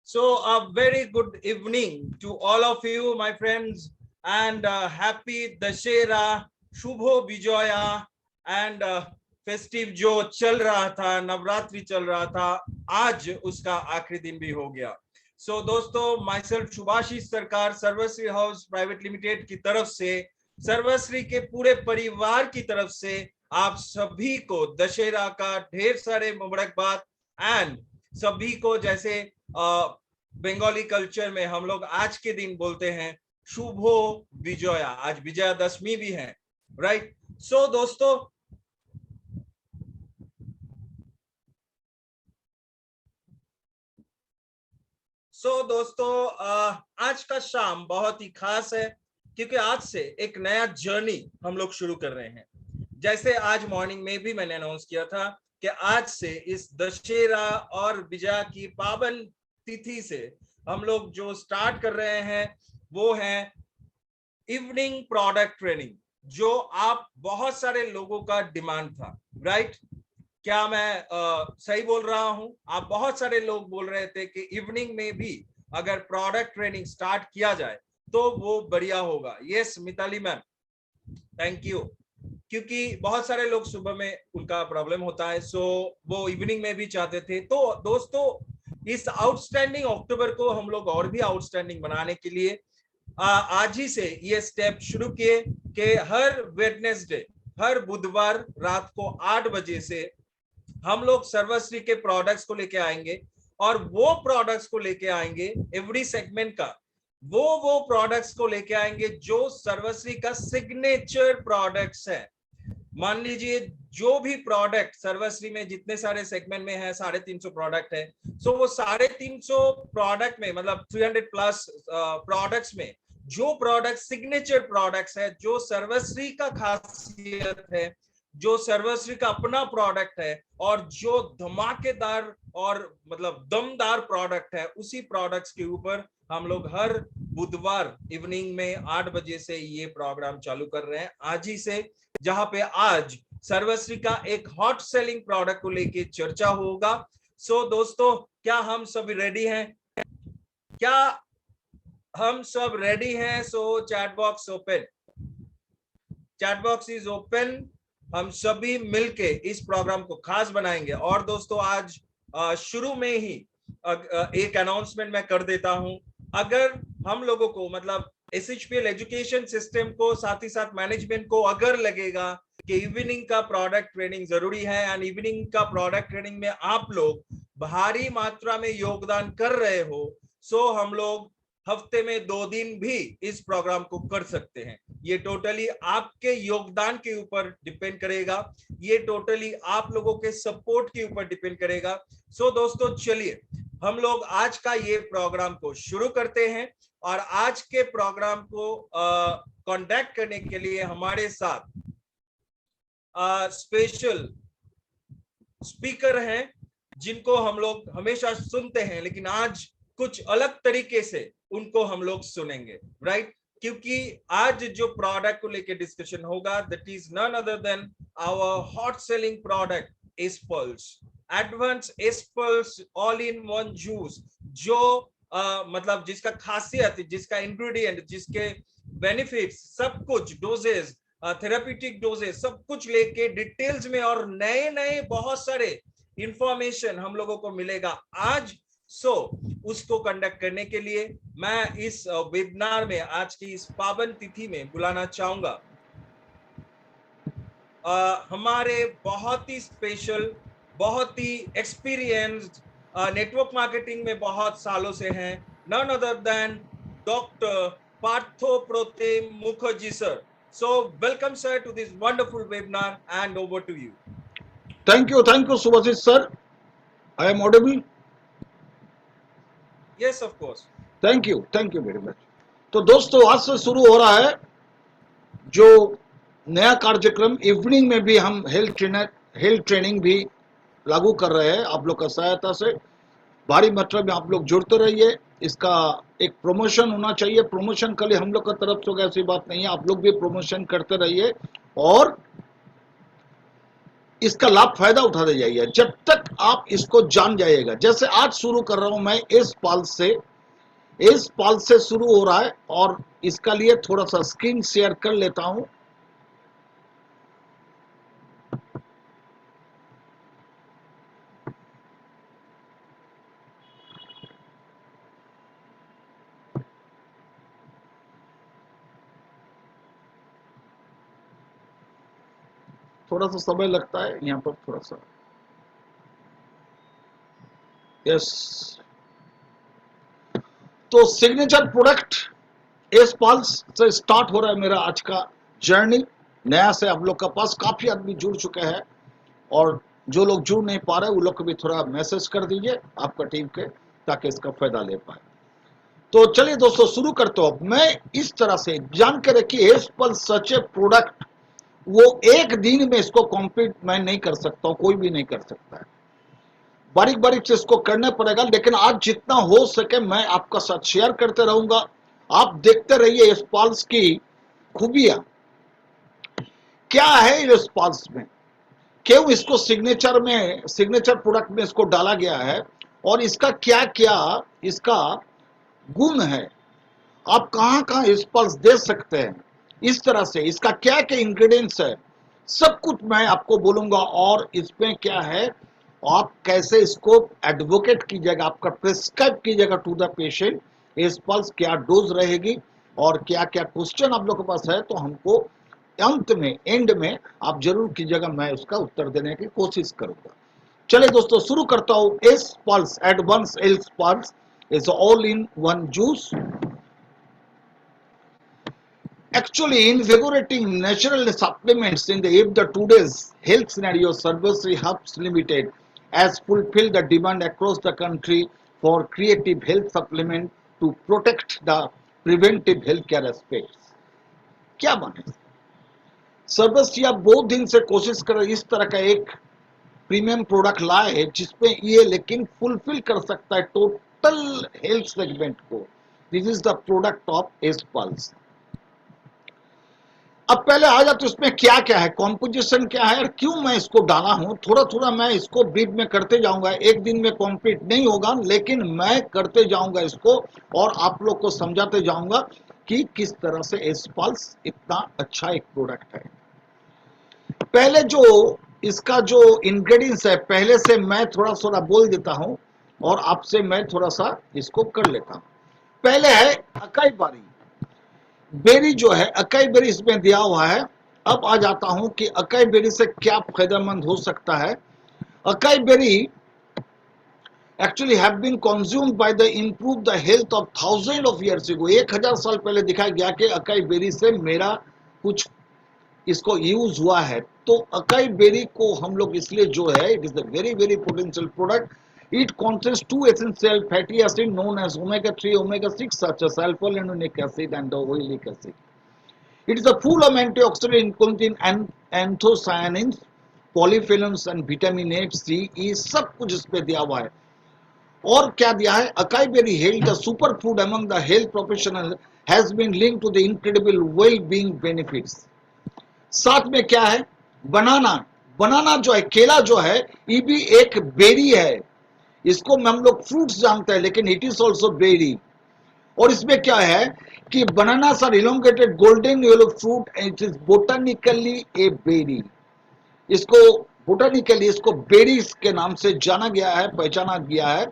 So a very good evening to all of you, my friends, and happy Dashera, Shubho Bijoya, and festive जो चल रहा था, नवरात्रि चल रहा था, आज उसका आखिरी दिन भी हो गया। सो दोस्तों, माई सेल्फ शुभाशीष सरकार, सर्वश्री हाउस प्राइवेट लिमिटेड की तरफ से, सर्वश्री के पूरे परिवार की तरफ से आप सभी को दशहरा का ढेर सारे मुबारकबाद। एंड सभी को, जैसे बंगाली कल्चर में हम लोग आज के दिन बोलते हैं शुभो विजया, आज विजयादशमी भी है, राइट। सो दोस्तों आज का शाम बहुत ही खास है, क्योंकि आज से एक नया जर्नी हम लोग शुरू कर रहे हैं। जैसे आज मॉर्निंग में भी मैंने अनाउंस किया था कि आज से इस दशहरा और विजया की पावन तिथि से हम लोग जो स्टार्ट कर रहे हैं वो है इवनिंग प्रोडक्ट ट्रेनिंग, जो आप बहुत सारे लोगों का डिमांड था, राइट। क्या मैं सही बोल रहा हूं? आप बहुत सारे लोग बोल रहे थे कि इवनिंग में भी अगर प्रोडक्ट ट्रेनिंग स्टार्ट किया जाए तो वो बढ़िया होगा। Yes Mitali ma'am, thank you. क्योंकि बहुत सारे लोग सुबह में उनका प्रॉब्लम होता है, सो वो इवनिंग में भी चाहते थे। तो दोस्तों, इस आउटस्टैंडिंग अक्टूबर को हम लोग और भी आउटस्टैंडिंग बनाने के लिए आज ही से ये स्टेप शुरू किए कि हर वेडनेसडे, हर बुधवार रात को 8 बजे से हम लोग सर्वश्री के प्रोडक्ट्स को लेके आएंगे, और वो प्रोडक्ट्स को लेके आएंगे एवरी सेगमेंट का, वो प्रोडक्ट्स को लेके आएंगे जो सर्वश्री का सिग्नेचर प्रोडक्ट्स है। मान लीजिए जो भी प्रोडक्ट सर्वश्री में जितने सारे सेगमेंट में है, 350 प्रोडक्ट है, सो वो 350 प्रोडक्ट में, मतलब 300 प्लस प्रोडक्ट्स में जो प्रोडक्ट सिग्नेचर प्रोडक्ट्स है, जो सर्वश्री का खासियत है, जो सर्वश्री का अपना प्रोडक्ट है, और जो धमाकेदार और मतलब दमदार प्रोडक्ट है, उसी प्रोडक्ट्स के ऊपर हम लोग हर बुधवार इवनिंग में 8 बजे से ये प्रोग्राम चालू कर रहे हैं, आज ही से। जहां पे आज सर्वश्री का एक हॉट सेलिंग प्रोडक्ट को लेके चर्चा होगा। सो दोस्तों, क्या हम सब रेडी हैं? क्या हम सब रेडी हैं? So chat box open, chat box is open. हम सभी मिलके इस प्रोग्राम को खास बनाएंगे। और दोस्तों, आज शुरू में ही एक अनाउंसमेंट मैं कर देता हूं। अगर हम लोगों को, मतलब एसएचपीएल एजुकेशन सिस्टम को, साथ ही साथ मैनेजमेंट को अगर लगेगा कि इवनिंग का प्रोडक्ट ट्रेनिंग जरूरी है, एंड इवनिंग का प्रोडक्ट ट्रेनिंग में आप लोग भारी मात्रा में योगदान कर रहे हो, सो हम लोग हफ्ते में 2 दिन भी इस प्रोग्राम को कर सकते हैं। ये टोटली आपके योगदान के ऊपर डिपेंड करेगा, ये टोटली आप लोगों के सपोर्ट के ऊपर डिपेंड करेगा। सो दोस्तों, चलिए हम लोग आज का ये प्रोग्राम को शुरू करते हैं। और आज के प्रोग्राम को कांटेक्ट करने के लिए हमारे साथ स्पेशल स्पीकर हैं, जिनको हम लोग हमेशा सुनते हैं, लेकिन आज कुछ अलग तरीके से उनको हम लोग सुनेंगे, राइट। क्योंकि आज जो प्रोडक्ट को लेके डिस्कशन होगा, that is none other than our hot selling product एस्पल्स, एडवांस एस्पल्स ऑल इन वन जूस, जो मतलब जिसका खासियत, जिसका इंग्रेडिएंट, जिसके बेनिफिट्स, सब कुछ, डोजेस, थेराप्यूटिक डोजेस, सब कुछ लेके डिटेल्स में, और नए नए बहुत सारे इंफॉर्मेशन हम लोगों को मिलेगा आज। सो उसको कंडक्ट करने के लिए मैं इस वेबिनार में, आज की इस पावन तिथि में बुलाना चाहूंगा हमारे बहुत ही स्पेशल, बहुत ही एक्सपीरियंस्ड, नेटवर्क मार्केटिंग में बहुत सालों से हैं, none other than doctor Partho Protem Mukherjee sir. So welcome sir to this wonderful webinar, and over to you. Thank you Subhashish sir. I am audible? Yes, of course. Thank you very much. तो दोस्तों, आज से शुरू हो रहा है जो नया कार्यक्रम, इवनिंग में भी हम हेल्थ ट्रेनिंग भी लागू कर रहे हैं आप लोग का सहायता से। भारी मात्रा में आप लोग जुड़ते रहिए। इसका एक प्रमोशन होना चाहिए। प्रमोशन के लिए हम लोग का तरफ से ऐसी बात नहीं है, आप लोग भी प्रमोशन करते रहिए। और इसका लाभ फायदा उठाते जाइए जब तक आप इसको जान जाइएगा। जैसे आज शुरू कर रहा हूं मैं इस पाल से शुरू हो रहा है, और इसका लिए थोड़ा सा स्क्रीन शेयर कर लेता हूं। थोड़ा सा समय लगता है यहाँ पर, थोड़ा सा। यस, तो सिग्नेचर प्रोडक्ट एस पल्स से स्टार्ट हो रहा है मेरा आज का जर्नी नया से। आप लोग का पास काफी आदमी जुड़ चुके हैं, और जो लोग जुड़ नहीं पा रहे वो लोग को भी थोड़ा मैसेज कर दीजिए आपका टीम के, ताकि इसका फायदा ले पाए। तो चलिए दोस्तों शुरू करते हो। मैं इस तरह से जान के रखिए, एस पल्स सच ए प्रोडक्ट, वो एक दिन में इसको कंप्लीट मैं नहीं कर सकता हूं, कोई भी नहीं कर सकता है। बारीक बारीक से इसको करना पड़ेगा, लेकिन आज जितना हो सके मैं आपका साथ शेयर करते रहूंगा। आप देखते रहिए इस पल्स की खूबियां क्या है, इस पल्स में क्यों इसको सिग्नेचर प्रोडक्ट में इसको डाला गया है, और इसका क्या क्या इसका गुण है। आप कहां कहां इस पल्स दे सकते हैं, इस तरह से इसका क्या क्या इंग्रेडिएंट्स है, सब कुछ मैं आपको बोलूंगा। और इसमें क्या है, आप कैसे इसको एडवोकेट कीजिएगा, आपका प्रिस्क्राइब कीजिएगा टू द पेशेंट। इस पल्स क्या डोज रहेगी, और क्या क्या क्वेश्चन आप लोग के पास है, तो हमको अंत में एंड में आप जरूर कीजिएगा, मैं उसका उत्तर देने की कोशिश करूंगा। चलिए दोस्तों शुरू करता हूं। S pulse advance else pulse is all in one juice, actually invigorating natural supplements in the if the today's health scenario. Servicery Hubs Limited has fulfilled the demand across the country for creative health supplement to protect the preventive healthcare aspects. क्या माने, सर्वश्री आप बहुत दिन से कोशिश कर रहे इस तरह का एक प्रीमियम प्रोडक्ट लाए है जिसमें ये लेकिन फुलफिल कर सकता है टोटल हेल्थ सेगमेंट को। This is the product of S pulse. अब पहले आ जाते इसमें क्या क्या है, कॉम्पोजिशन क्या है, और क्यों मैं इसको डाला हूं। थोड़ा थोड़ा मैं इसको ब्रीफ में करते जाऊंगा, एक दिन में कंप्लीट नहीं होगा, लेकिन मैं करते जाऊंगा इसको, और आप लोग को समझाते जाऊंगा कि किस तरह से एस्पल्स इतना अच्छा एक प्रोडक्ट है। पहले जो इसका जो इंग्रेडिएंट्स है पहले से मैं थोड़ा थोड़ा बोल देता हूं, और आपसे मैं थोड़ा सा इसको कर लेता हूं। पहले है अकाई बारी बेरी, जो है अकाई बेरी इसमें दिया हुआ है। अब आ जाता हूं कि अकाई बेरी से क्या फायदेमंद हो सकता है। Acai berry actually have been consumed by the improve the health of thousand of years ago. 1000 साल पहले दिखाया गया कि अकाई बेरी से मेरा कुछ इसको यूज हुआ है। तो अकाई बेरी को हम लोग इसलिए जो है, it is a very very potential product. It contains two essential fatty acids known as omega-3, omega-6, such as alpha-linolenic acid and the oleic acid. It is a full of antioxidant contain anthocyanins, polyphenols and vitamin A, C, E, सब कुछ इसमें दिया हुआ है। और क्या दिया है, acai berry health the super food among the health professional has been linked to the incredible well being benefits. साथ में क्या है, बनाना। बनाना जो है, केला जो है, ये भी एक बेरी है। इसको हम लोग फ्रूट्स जानते हैं, लेकिन इट इज ऑल्सो बेरी। और इसमें क्या है कि bananas are elongated golden yellow fruit, it is botanically a berry. इसको बोटानिकली इसको बेरीज के नाम से जाना गया है, पहचाना गया है।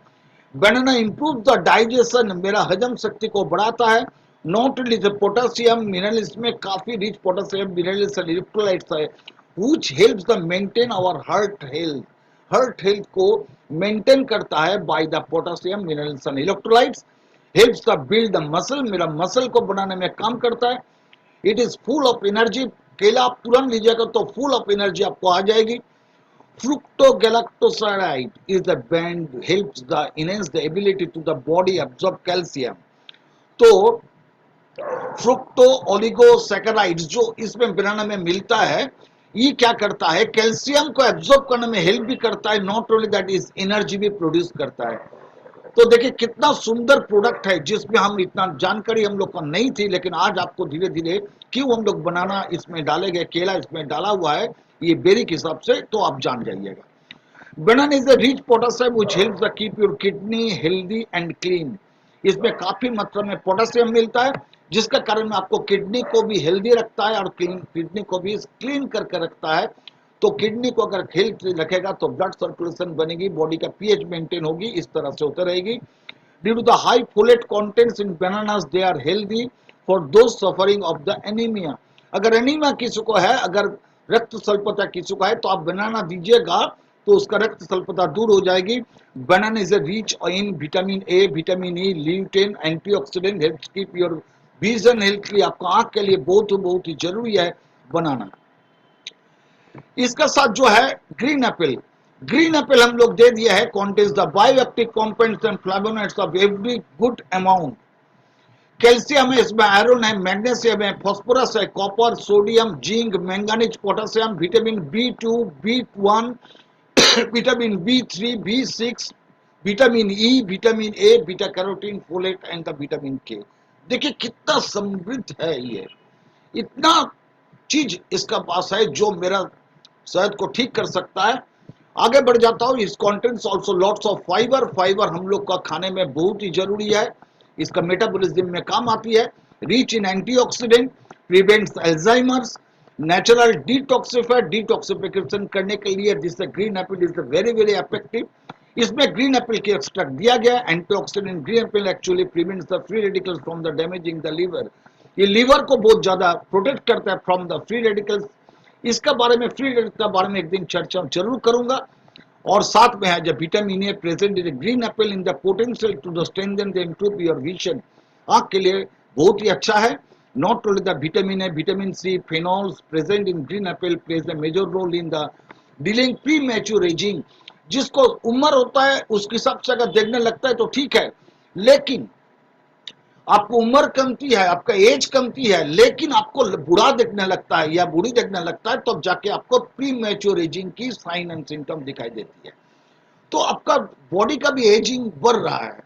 बनाना इंप्रूव द डाइजेशन, मेरा हजम शक्ति को बढ़ाता है। Not only the potassium mineral, इसमें काफी rich potassium minerals and electrolytes है, which helps the maintain our heart health को मेंटेन करता है by the potassium minerals and electrolytes. Helps the build the muscle, मेरा मसल को बनाने में काम करता है। It is full of energy, केला आप तुरंत लीजिएगा तो फुल ऑफ एनर्जी आपको आ जाएगी। Fructogalactosaccharide is the band helps the enhance the ability to the body absorb calcium. तो फ्रुक्टो ओलिगोसैकेराइड्स जो इसमें बनाना में मिलता है, ये क्या करता है, कैल्शियम को एब्जॉर्ब करने में हेल्प भी करता है। Not only that is energy भी प्रोड्यूस करता है। तो देखिए कितना सुंदर प्रोडक्ट है, जिसमें हम इतना जानकारी हम लोग को नहीं थी, लेकिन आज आपको धीरे धीरे क्यों हम लोग बनाना इसमें डाले गए, केला इसमें डाला हुआ है, ये बेरी के हिसाब से तो आप जान जाइएगा। Banana is a rich potassium which helps the keep your kidney healthy and clean. इसमें काफी मात्रा में पोटासियम मिलता है, जिसका कारण आपको किडनी को भी हेल्दी रखता है और किडनी को भी क्लीन करके रखता है। तो किडनी को अगर हेल्थ रखेगा तो ब्लड सर्कुलेशन बनेगी, बॉडी का पीएच मेंटेन होगी, इस तरह से होते रहेगी। Due to the high folate contents in bananas they are healthy for those suffering of the anaemia. अगर एनीमिया किसी को है, अगर रक्त स्वल्पता किसी को है, तो आप बनाना दीजिएगा तो उसका रक्त स्वल्पता दूर हो जाएगी। Banana is a rich in vitamin A, vitamin E, lutein, antioxidant, helps keep your vision healthy. आपको आंख के लिए बहुत ही जरूरी है बनाना। इसका साथ जो है ग्रीन एप्पल, ग्रीन एप्पल हम लोग दे दिया है, contains the bioactive compounds and flavonoids of every good amount. Calcium है, इसमें आयरन है, मैग्नीशियम है, फास्फोरस है, copper, sodium, zinc, manganese, potassium, vitamin बी2, बी1, विटामिन बी3, बी6, vitamin E, vitamin A, beta carotene, folate and the vitamin K. देखिए कितना समृद्ध है ये, इतना चीज इसका पास है जो मेरा सेहत को ठीक कर सकता है। आगे बढ़ जाता हूँ। इस contents also lots of fibre, fibre हम लोग का खाने में बहुत ही जरूरी है, इसका मेटाबॉलिज्म में काम आती है। Rich in antioxidant, prevents Alzheimer's, natural detoxification करने के लिए this green apple is very effective. इसमें ग्रीन एप्पल के एक्सट्रैक्ट दिया गया। Antioxidant green apple actually prevents the free radicals from the damaging the liver. ये लीवर को बहुत ज्यादा प्रोटेक्ट करता है फ्रॉम द फ्री रेडिकल्स। इसका बारे में फ्री रेडिकल के बारे में एक दिन चर्चा जरूर करूंगा। और साथ में है जब vitamin A present in green apple in the potential to the strengthen the improve your vision. आंख के लिए बहुत ही अच्छा है। Not only the vitamin A, vitamin C, phenols present in green apple plays a major role in the dealing premature ageing. जिसको उम्र होता है उसके हिसाब से अगर देखने लगता है तो ठीक है, लेकिन आपको उम्र कमती है, आपका एज कमती है, लेकिन आपको बुढ़ा देखने लगता है या बुढ़ी देखने लगता है, तब जाके आपको प्री मैच्योर एजिंग की साइन एंड सिम्टम दिखाई देती है। तो आपका बॉडी का भी एजिंग बढ़ रहा है।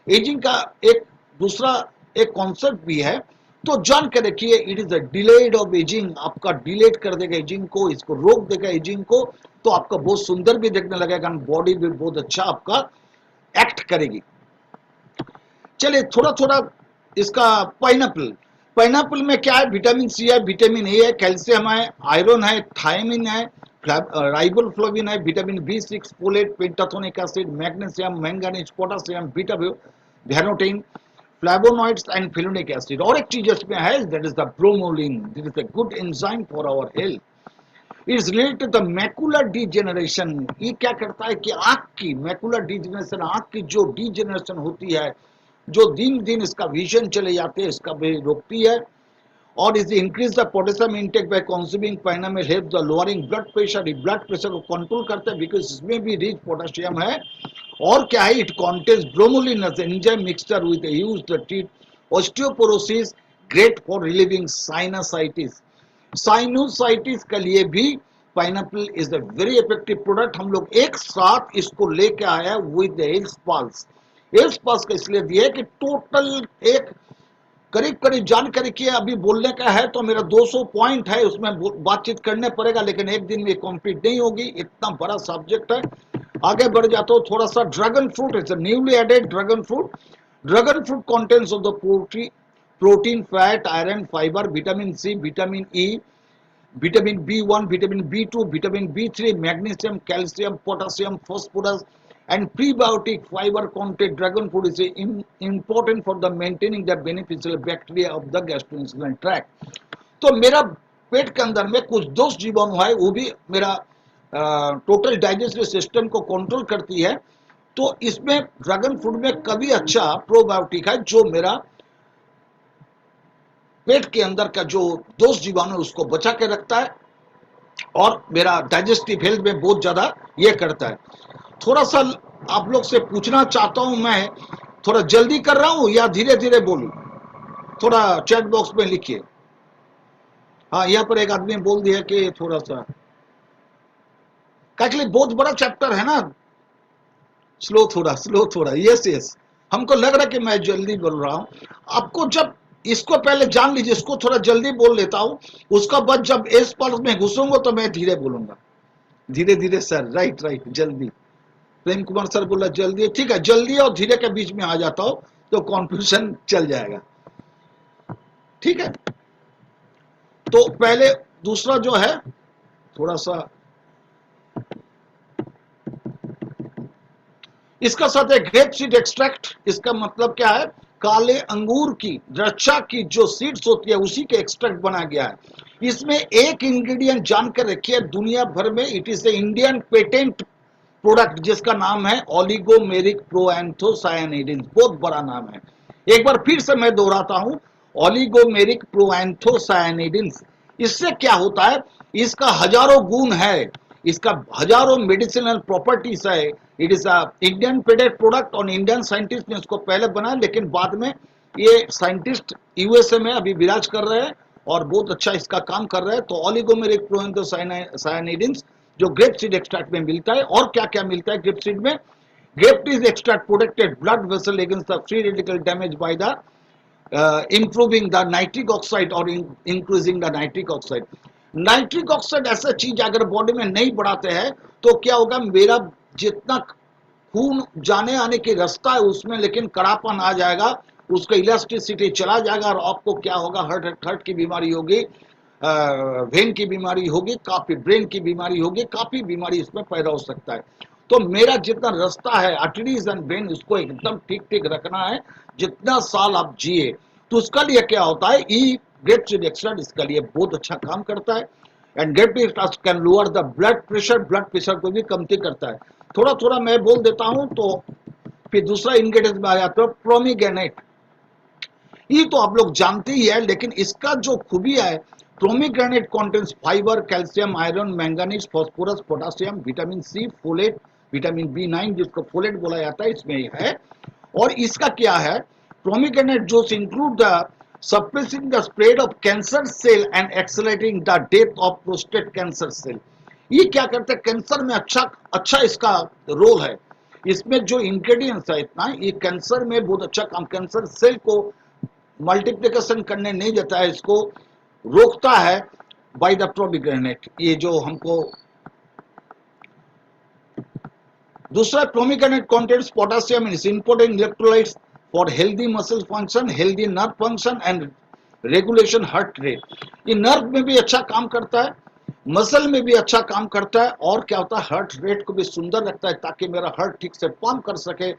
एजिंग का एक दूसरा एक कॉन्सेप्ट भी है, तो जान के रखिए, it is a delayed of ageing. आपका डिलेड कर देगा एजिंग को, इसको रोक देगा एजिंग को, तो आपका बहुत सुंदर भी देखने लगेगा, बॉडी भी बहुत अच्छा आपका एक्ट करेगी। चलिए थोड़ा थोड़ा इसका पाइनएप्पल, पाइनएप्पल में क्या है, विटामिन सी है, विटामिन ए है, कैल्शियम है, आयरन है, थायमिन है, राइबोफ्लाविन है, विटामिन बी6, folate, pantothenic acid, magnesium, manganese, potassium, beta carotene, flavonoids and phenolic acid. और एक चीज इसमें है, that is the bromelain, this is a good enzyme for our health. It is related to the macular degeneration. ये क्या करता है कि आंख की मैकुलर डीजेनरेशन, आंख की जो डीजेनरेशन होती है, जो दिन दिन इसका विजन चले जाते हैं, इसका भी रोकती है। और is increase the potassium intake bye consuming pineapple help the lowering blood pressure. Blood pressure को कंट्रोल करता है बिकॉज इसमें भी रिच पोटेशियम है। और क्या है, it contains bromelain as enzyme mixture with use the treat osteoporosis, great for relieving sinusitis. Sinusitis के लिए भी pineapple is a very effective product. हम लोग एक साथ इसको लेके आया with health pulse. Health pulse का इसलिए दिया है कि टोटल एक करीब करीब जानकारी की अभी बोलने का है तो मेरा 200 पॉइंट है, उसमें बातचीत करने पड़ेगा, लेकिन एक दिन में कंप्लीट नहीं होगी, इतना बड़ा सब्जेक्ट है। आगे बढ़ जाता हूँ थोड़ा सा। Dragon fruit is newly added dragon fruit. Dragon fruit contents of the protein, fat, iron, fibre, vitamin C, vitamin E, vitamin B one, vitamin B two, vitamin बी3, magnesium, calcium, potassium, phosphorus and prebiotic fiber content. Dragon fruit is important for the maintaining the beneficial bacteria of the gastrointestinal tract. तो मेरा पेट के अंदर में कुछ दोष जीवाणु है, वो भी मेरा टोटल डाइजेस्टिव सिस्टम को कंट्रोल करती है। तो इसमें ड्रैगन फ्रूट में कभी अच्छा प्रोबायोटिक है जो मेरा पेट के अंदर का जो दोष जीवाणु उसको बचा के रखता है और मेरा डाइजेस्टिव हेल्थ में बहुत ज्यादा ये करता है। थोड़ा सा आप लोग से पूछना चाहता हूं, मैं थोड़ा जल्दी कर रहा हूं या धीरे धीरे बोलूं, थोड़ा चैट बॉक्स में लिखिए। हाँ, यहाँ पर एक आदमी बोल दिया कि थोड़ा सा, एक्चुअली बहुत बड़ा चैप्टर है ना, स्लो थोड़ा। यस, हमको लग रहा है कि मैं जल्दी बोल रहा हूं। आपको जब इसको पहले जान लीजिए, इसको थोड़ा जल्दी बोल लेता हूं, उसका बाद जब एस पल्स में घुसूंगा तो मैं धीरे बोलूंगा, धीरे धीरे सर, राइट राइट, जल्दी। प्रेम कुमार सर बोला जल्दी, ठीक है, जल्दी और धीरे के बीच में आ जाता हूं तो कॉन्फ्यूजन चल जाएगा, ठीक है। तो पहले दूसरा जो है, थोड़ा सा इसका साथ है ग्रेप सीड एक्सट्रैक्ट। इसका मतलब क्या है, काले अंगूर की रक्षा की जो सीड्स होती है उसी के एक्सट्रैक्ट बनाया गया है। इसमें एक इंग्रेडिएंट जानकर रखिए, दुनिया भर में it is A Indian patent product जिसका नाम है ओलिगोमेरिक प्रोएंथोसायनिडिन, बहुत बड़ा नाम है। एक बार फिर से मैं दोहराता हूं, ओलिगोमेरिक प्रोएंथोसायनिडिन। इससे क्या होता है, इसका हजारों गुण है, इसका हजारों मेडिसिनल प्रॉपर्टीज है। It is a Indian patent product और इंडियन साइंटिस्ट ने इसको पहले बनाया, लेकिन बाद में ये साइंटिस्ट यूएसए में अभी विराज कर रहे हैं और बहुत अच्छा इसका काम कर रहे हैं। तो ओलिगोमेरिक प्रोएंथोसायनिडिन जो ग्रेप सीड एक्सट्रैक्ट में मिलता है, और क्या क्या मिलता है ग्रेप सीड में, grape seed extract protected blood vessel against the free radical damage by the improving the nitric oxide और increasing the nitric oxide। Nitric oxide ऐसा चीज अगर बॉडी में नहीं बढ़ाते हैं तो क्या होगा, मेरा जितना खून जाने आने की रास्ता है उसमें लेकिन कड़ापन आ जाएगा, उसका इलास्टिसिटी चला जाएगा और आपको क्या होगा, हार्ट की बीमारी होगी, वेन की बीमारी होगी, काफी ब्रेन की बीमारी होगी, काफी बीमारी इसमें पैदा हो सकता है। तो मेरा जितना रास्ता है आर्टरीज एंड वेन, उसको एकदम ठीक ठीक रखना है जितना साल आप जिए। तो उसका लिए क्या होता है, ई ग्रेप सीड एक्सट्रैक्ट इसका लिए बहुत अच्छा काम करता है। And grape seed extract can lower the blood pressure को भी कमती करता है। थोड़ा थोड़ा मैं बोल देता हूं, तो फिर दूसरा इंग्रेडिएंट में आ जाता है प्रोमिग्रेनेट। ये तो आप लोग जानते ही है, लेकिन इसका जो खूबी है, pomegranate contains fibre, calcium, iron, manganese, phosphorus, potassium, vitamin C, folate, vitamin बी9 जिसको फोलेट बोला जाता है, इसमें है। और इसका क्या है, pomegranate juice include the suppressing the spread of cancer cell and accelerating the death of prostate cancer cell। ये क्या करते हैं, कैंसर में अच्छा अच्छा इसका रोल है। इसमें जो इंग्रेडिएंट्स है इतना, ये कैंसर में बहुत अच्छा काम, कैंसर सेल को मल्टीप्लिकेशन करने नहीं देता है, इसको रोकता है बाय द प्रोमिग्रेनेट। ये जो हमको दूसरा, pomegranate contains potassium is important electrolytes for healthy muscle function, healthy nerve function and regulation heart rate. ये नर्व में भी अच्छा काम करता है, मसल में भी अच्छा काम करता है, और क्या होता है, हार्ट रेट को भी सुंदर रखता है ताकि मेरा हार्ट ठीक से पंप कर सके।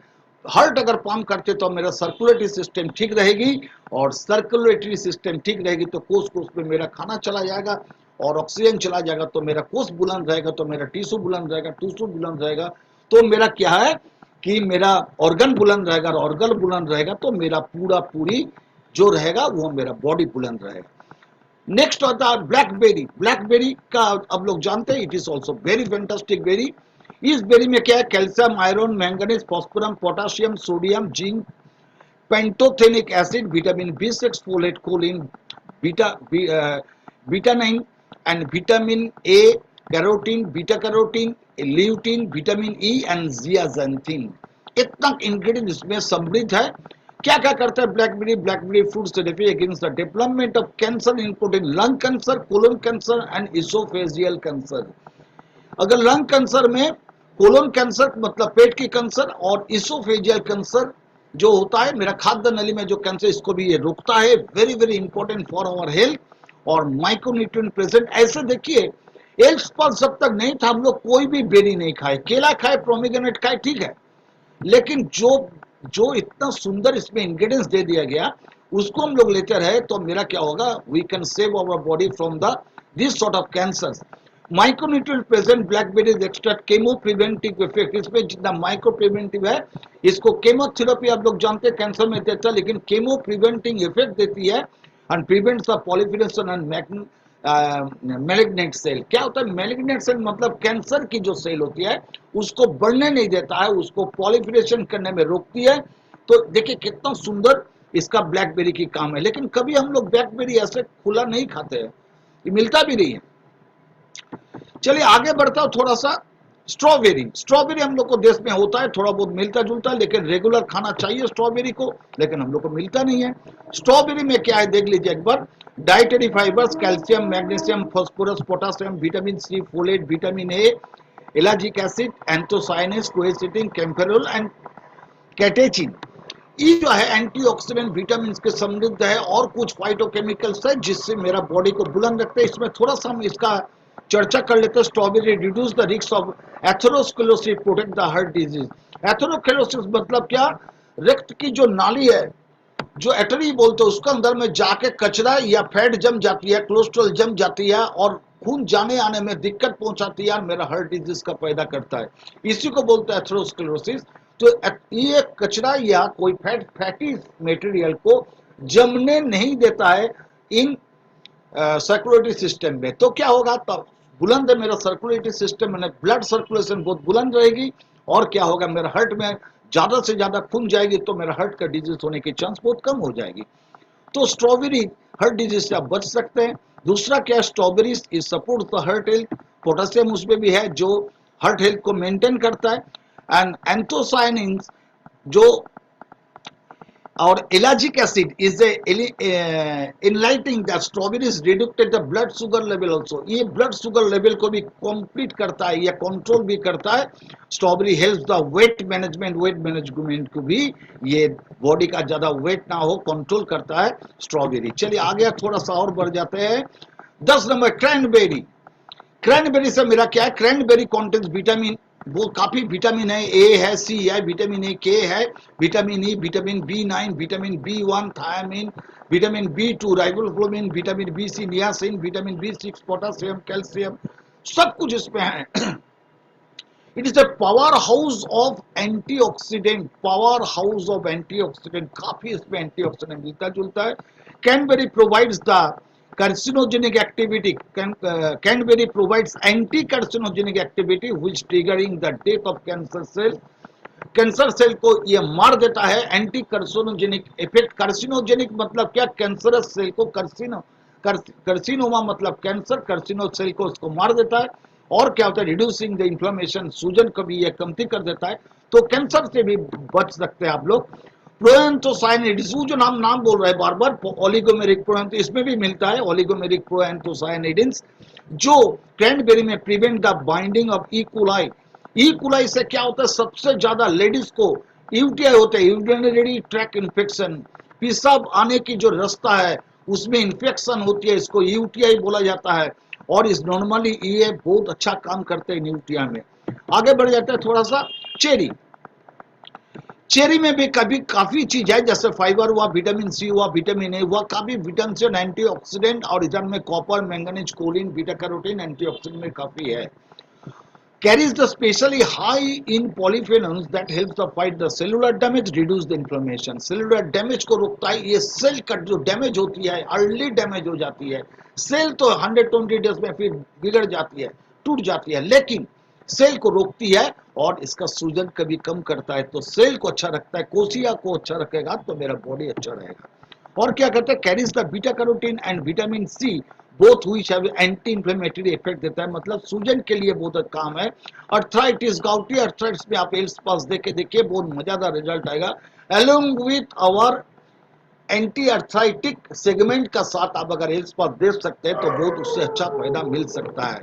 हार्ट अगर पंप करते तो मेरा सर्कुलेटरी सिस्टम ठीक रहेगी, और सर्कुलेटरी सिस्टम ठीक रहेगी तो कोष कोष में मेरा खाना चला जाएगा और ऑक्सीजन चला जाएगा, तो मेरा कोष बुलंद रहेगा, तो मेरा टिश्यू बुलंद रहेगा, टिश्यू बुलंद रहेगा तो मेरा क्या है कि मेरा ऑर्गन बुलंद रहेगा, और ऑर्गन बुलंद रहेगा तो मेरा पूरी जो रहेगा वो मेरा बॉडी बुलंद रहेगा। नेक्स्ट होता है ब्लैकबेरी। ब्लैकबेरी का अब लोग जानते हैं, it is also very fantastic berry. इस बेरी में क्या है, calcium, iron, manganese, phosphorus, potassium, sodium, zinc, pantothenic acid, vitamin बी6, folate, choline, beta 9 and vitamin A, carotene, beta carotene, lutein, vitamin E and zeaxanthin. इतना ingredient इसमें समृद्ध है। क्या क्या करता है blackberry, blackberry fruit therapy against the development of cancer including lung cancer, colon cancer and oesophageal cancer. अगर lung cancer में, कोलोन कैंसर मतलब पेट की कैंसर, और इसोफेजियल कैंसर जो होता है मेरा खाद्य नली में जो कैंसर, इसको भी ये रोकता है। Very very important for our health. और माइक्रोन्यूट्रिएंट प्रेजेंट, ऐसे देखिए एल्स पर जब तक नहीं था हम लोग कोई भी बेरी नहीं खाए, केला खाए, प्रोमिग्रेनेट खाए, ठीक है, लेकिन जो जो इतना सुंदर इसमें इंग्रेडिएंट्स दे दिया गया उसको हम लोग लेते रहे तो मेरा क्या होगा, we can save our body from the this sort of cancer. Micronutrient present blackberries extract chemo preventive effect. इसमें जितना माइक्रो प्रिवेंटिव है, इसको केमोथेरेपी आप लोग जानते हैं कैंसर में देता है, लेकिन केमो प्रिवेंटिंग इफेक्ट देती है and prevents the proliferation and malignant cell. क्या होता है मैलिग्नेंट सेल, मतलब कैंसर की जो सेल होती है उसको बढ़ने नहीं देता है, उसको पॉलीफिलेशन करने में रोकती है। तो देखिए कितना सुंदर इसका ब्लैकबेरी की काम है। लेकिन कभी हम लोग ब्लैकबेरी ऐसे खुला नहीं खाते हैं, ये मिलता भी नहीं है। चलिए आगे बढ़ता हूं थोड़ा सा। स्ट्रॉबेरी हम लोग को देश में होता है, थोड़ा बहुत मिलता जुलता है, लेकिन रेगुलर खाना चाहिए स्ट्रॉबेरी को, लेकिन हम लोग को मिलता नहीं है। स्ट्रॉबेरी में क्या है देख लीजिए एक बार, dietary fibres, calcium, magnesium, phosphorus, potassium, vitamin C, folate, vitamin A, ellagic acid, anthocyanins, quercetin, kaempferol and catechin. ये जो है एंटीऑक्सीडेंट विटामिन के समृद्ध है, और कुछ फाइटोकेमिकल्स है जिससे मेरा बॉडी को बुलंद रखते हैं। इसमें थोड़ा सा हम इसका चर्चा कर लेते हैं। Strawberry reduce the risk of atherosclerosis, protect the heart disease. Atherosclerosis मतलब क्या, रक्त की जो नाली है, जो एटरी बोलते हैं, उसके अंदर में जाके कचरा या फैट जम जाती है, कोलेस्ट्रॉल जम जाती है, और खून जाने आने में दिक्कत पहुंचाती है, मेरा हार्ट डिजीज का पैदा करता है। इसी को बोलते हैं एथेरोस्क्लेरोसिस। तो ये कचरा या कोई फैटी मटेरियल को जमने नहीं देता है इन सर्कुलेटरी सिस्टम में। तो क्या होगा, तब बुलंद है मेरा सर्कुलेटरी सिस्टम, मैंने ब्लड सर्कुलेशन बहुत बुलंद रहेगी, और क्या होगा, मेरा हार्ट में ज्यादा से ज्यादा खून जाएगी, तो मेरा हार्ट का डिजीज होने की चांस बहुत कम हो जाएगी। तो स्ट्रॉबेरी हार्ट डिजीज से आप बच सकते हैं। दूसरा क्या, strawberry is support the heart health, potassium उसमें भी है जो हार्ट हेल्थ को मेंटेन करता है, एंड एंथोसाइनिन्स जो, और ellagic acid is enlightening that strawberries reduced the blood sugar level also. ये ब्लड शुगर लेवल को भी कंप्लीट करता है या कंट्रोल भी करता है। Strawberry helps the weight management को भी, ये बॉडी का ज्यादा वेट ना हो, कंट्रोल करता है स्ट्रॉबेरी। चलिए आगे थोड़ा सा और बढ़ जाते हैं। 10 नंबर क्रैनबेरी। क्रैनबेरी से मेरा क्या है, क्रैनबेरी कंटेन्स विटामिन, वो काफी विटामिन है, ए है, सी है, विटामिन ए, के है, vitamin E, vitamin B9, vitamin B1, thiamine, vitamin B2, riboflavin, vitamin B6, niacin, vitamin B6, potassium, calcium, सब कुछ इसमें है। It is a power house of antioxidant, काफी इसमें एंटीऑक्सीडेंट मिलता जुलता है। Cranberry provides the carcinogenic activity. Cranberry provides anti-carcinogenic activity which triggering the death of cancer cell. Cancer cell को ये मार देता है। एंटी कार्सिनोजेनिक इफेक्ट, कार्सिनोजेनिक मतलब क्या, कैंसरस सेल को, कार्सिनोमा मतलब कैंसर, कार्सिनो सेल को उसको मार देता है। और क्या होता है, रिड्यूसिंग द इन्फ्लेमेशन, सूजन को भी ये कमती कर देता है। तो कैंसर से भी बच सकते हैं आप लोग। प्रोएंथोसाइनिड्स, जो नाम बोल रहे हैं बार बार, ओलिगोमेरिक प्रोएंथ, इसमें भी मिलता है ओलिगोमेरिक प्रोएंथोसाइनिड्स, जो क्रैनबेरी में prevent the binding of E coli. E coli से क्या होता है, सबसे ज्यादा लेडीज को यूटीआई होते हैं, यूरिनरी ट्रैक इन्फेक्शन, पेशाब आने की जो रास्ता है उसमें इन्फेक्शन होती है, इसको यूटीआई बोला जाता है। और इस नॉर्मली ये बहुत अच्छा काम करते हैं यूटीआई में। आगे बढ़ जाता है थोड़ा सा। चेरी, चेरी में भी कभी काफी चीज है, जैसे फाइबर हुआ, विटामिन सी हुआ, विटामिन ए हुआ, काफी विटामिन एंटीऑक्सीडेंट, और इधर में copper, manganese, choline, beta carotene antioxidant में काफी है। Carries the specially high in polyphenols that helps the fight the cellular damage, reduce the inflammation. Cellular damage को रोकता है। ये सेल का जो डैमेज होती है, अर्ली डैमेज हो जाती है। सेल तो 120 डेज में फिर बिगड़ जाती है, टूट जाती है, लेकिन सेल को रोकती है और इसका सूजन कभी कम करता है। तो सेल को अच्छा रखता है, कोशिका को अच्छा रखेगा तो मेरा बॉडी अच्छा रहेगा। और क्या करता है, carries the beta carotene and vitamin C, both which have anti inflammatory effect देता है, मतलब सूजन के लिए बहुत काम है। अर्थराइटिस, गाउटी अर्थराइटिस में आप एल्स पास देखे देखिए, बहुत मजेदार रिजल्ट आएगा। Along with our anti arthritic segment का साथ आप अगर एल्स पास देख सकते हैं तो बहुत उससे अच्छा फायदा मिल सकता है।